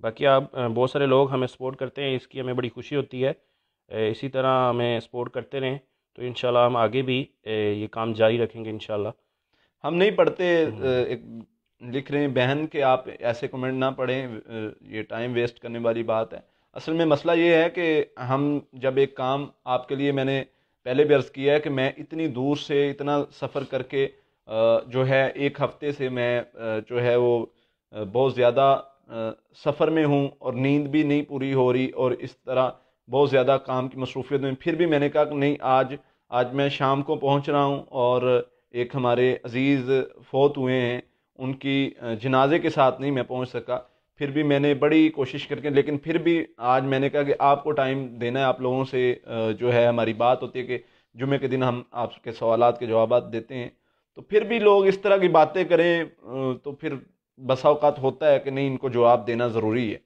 باقی آپ بہت سارے لوگ ہمیں سپورٹ کرتے ہیں، اس کی ہمیں بڑی خوشی ہوتی ہے، اسی طرح ہمیں سپورٹ کرتے رہیں، تو انشاءاللہ ہم آگے بھی یہ کام جاری رکھیں گے انشاءاللہ۔ ہم نہیں پڑھتے. ایک لکھ رہے ہیں بہن کہ آپ ایسے کمنٹ نہ پڑھیں, یہ ٹائم ویسٹ کرنے والی بات ہے. اصل میں مسئلہ یہ ہے کہ ہم جب ایک کام آپ کے لیے, میں نے پہلے بھی عرض کیا ہے کہ میں اتنی دور سے اتنا سفر کر کے جو ہے ایک ہفتے سے میں جو ہے وہ بہت زیادہ سفر میں ہوں, اور نیند بھی نہیں پوری ہو رہی, اور اس طرح بہت زیادہ کام کی مصروفیت میں, پھر بھی میں نے کہا کہ نہیں, آج میں شام کو پہنچ رہا ہوں. اور ایک ہمارے عزیز فوت ہوئے ہیں, ان کی جنازے کے ساتھ نہیں میں پہنچ سکا. پھر بھی میں نے بڑی کوشش کر کے, لیکن پھر بھی آج میں نے کہا کہ آپ کو ٹائم دینا ہے. آپ لوگوں سے جو ہے ہماری بات ہوتی ہے کہ جمعے کے دن ہم آپ کے سوالات کے جوابات دیتے ہیں, تو پھر بھی لوگ اس طرح کی باتیں کریں تو پھر بسا اوقات ہوتا ہے کہ نہیں, ان کو جواب دینا ضروری ہے.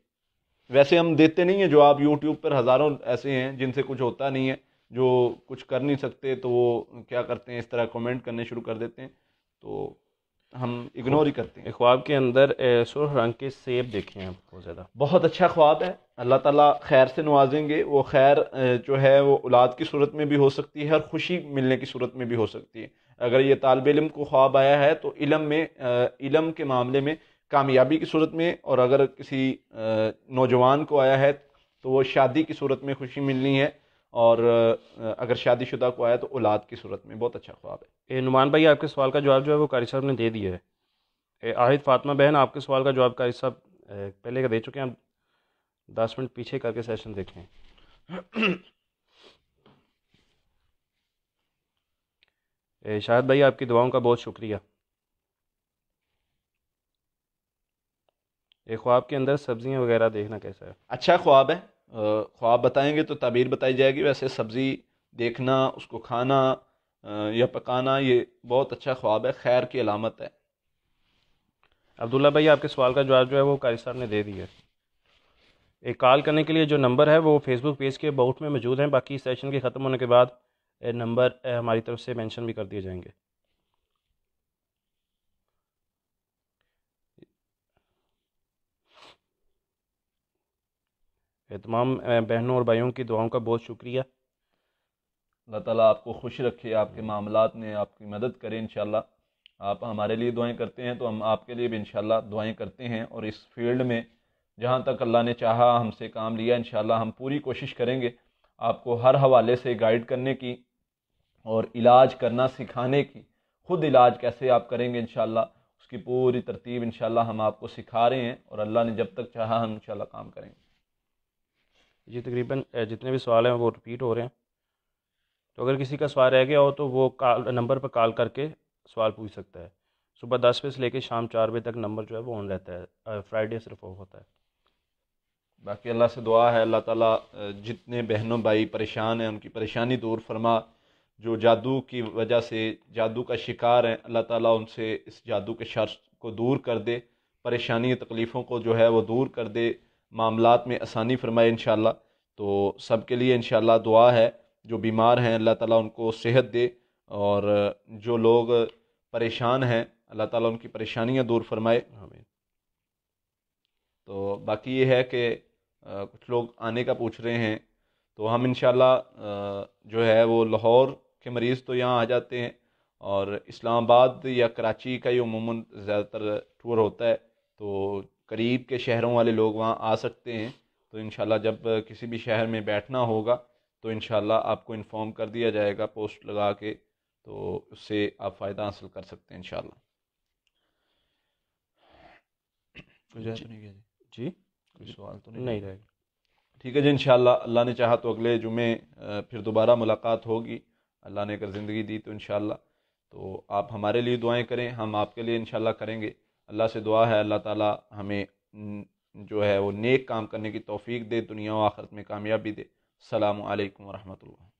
ویسے ہم دیتے نہیں ہیں جواب, یوٹیوب پر ہزاروں ایسے ہیں جن سے کچھ ہوتا نہیں ہے, جو کچھ کر نہیں سکتے, تو وہ کیا کرتے ہیں, اس طرح کمنٹ کرنے شروع کر دیتے ہیں, تو ہم اگنور ہی کرتے ہیں. خواب کے اندر سرخ رنگ کے سیب دیکھے ہیں بہت زیادہ. بہت اچھا خواب ہے, اللہ تعالیٰ خیر سے نوازیں گے. وہ خیر جو ہے وہ اولاد کی صورت میں بھی ہو سکتی ہے, اور خوشی ملنے کی صورت میں بھی ہو سکتی ہے. اگر یہ طالب علم کو خواب آیا ہے تو علم کے معاملے میں کامیابی کی صورت میں, اور اگر کسی نوجوان کو آیا ہے تو وہ شادی کی صورت میں خوشی ملنی ہے, اور اگر شادی شدہ کو آیا تو اولاد کی صورت میں. بہت اچھا خواب ہے. نعمان بھائی, آپ کے سوال کا جواب جو ہے وہ قاری صاحب نے دے دیا ہے. آہد فاطمہ بہن, آپ کے سوال کا جواب قاری صاحب پہلے کا دے چکے ہیں, 10 منٹ پیچھے کر کے سیشن دیکھیں. شاہد بھائی, آپ کی دعاؤں کا بہت شکریہ. خواب کے اندر سبزیاں وغیرہ دیکھنا کیسا ہے؟ اچھا خواب ہے. خواب بتائیں گے تو تعبیر بتائی جائے گی. ویسے سبزی دیکھنا, اس کو کھانا یا پکانا, یہ بہت اچھا خواب ہے, خیر کی علامت ہے. عبداللہ بھائی, آپ کے سوال کا جواب جو ہے وہ قاری صاحب نے دے دیا ہے. ایک کال کرنے کے لیے جو نمبر ہے وہ فیس بک پیج کے اباؤٹ میں موجود ہیں. باقی سیشن کے ختم ہونے کے بعد نمبر ہماری طرف سے مینشن بھی کر دیے جائیں گے. تمام بہنوں اور بھائیوں کی دعاؤں کا بہت شکریہ. اللہ تعالیٰ آپ کو خوش رکھے, آپ کے معاملات میں آپ کی مدد کرے انشاءاللہ. آپ ہمارے لیے دعائیں کرتے ہیں تو ہم آپ کے لیے بھی انشاءاللہ دعائیں کرتے ہیں. اور اس فیلڈ میں جہاں تک اللہ نے چاہا ہم سے کام لیا, انشاءاللہ ہم پوری کوشش کریں گے آپ کو ہر حوالے سے گائیڈ کرنے کی, اور علاج کرنا سکھانے کی. خود علاج کیسے آپ کریں گے انشاءاللہ, اس کی پوری ترتیب انشاءاللہ ہم آپ کو سکھا رہے ہیں, اور اللہ نے جب تک چاہا ہم انشاءاللہ کام کریں گے. جی, تقریباً جتنے بھی سوال ہیں وہ رپیٹ ہو رہے ہیں, تو اگر کسی کا سوال رہ گیا ہو تو وہ نمبر پر کال کر کے سوال پوچھ سکتا ہے. صبح 10 بجے سے لے کے شام 4 بجے تک نمبر جو ہے وہ آن رہتا ہے, فرائیڈے صرف آف ہوتا ہے. باقی اللہ سے دعا ہے اللہ تعالیٰ جتنے بہنوں بھائی پریشان ہیں ان کی پریشانی دور فرما. جو جادو کی وجہ سے جادو کا شکار ہیں, اللہ تعالیٰ ان سے اس جادو کے شر کو دور کر دے, پریشانی تکلیفوں کو جو ہے وہ دور کر دے, معاملات میں آسانی فرمائے انشاءاللہ. تو سب کے لیے انشاءاللہ دعا ہے. جو بیمار ہیں اللہ تعالیٰ ان کو صحت دے, اور جو لوگ پریشان ہیں اللہ تعالیٰ ان کی پریشانیاں دور فرمائے. آمین. تو باقی یہ ہے کہ کچھ لوگ آنے کا پوچھ رہے ہیں, تو ہم انشاءاللہ جو ہے وہ لاہور کے مریض تو یہاں آ جاتے ہیں, اور اسلام آباد یا کراچی کا ہی عموماً زیادہ تر ٹور ہوتا ہے, تو قریب کے شہروں والے لوگ وہاں آ سکتے ہیں. تو انشاءاللہ جب کسی بھی شہر میں بیٹھنا ہوگا تو انشاءاللہ آپ کو انفارم کر دیا جائے گا پوسٹ لگا کے, تو اس سے آپ فائدہ حاصل کر سکتے ہیں انشاءاللہ. جی, کوئی سوال تو نہیں رہے گا. ٹھیک ہے جی, انشاءاللہ اللہ نے چاہا تو اگلے جمعے پھر دوبارہ ملاقات ہوگی. اللہ نے اگر زندگی دی تو انشاءاللہ. تو آپ ہمارے لیے دعائیں کریں, ہم آپ کے لیے انشاءاللہ کریں گے. اللہ سے دعا ہے اللہ تعالیٰ ہمیں جو ہے وہ نیک کام کرنے کی توفیق دے, دنیا و آخرت میں کامیابی دے. السلام علیکم ورحمۃ اللہ.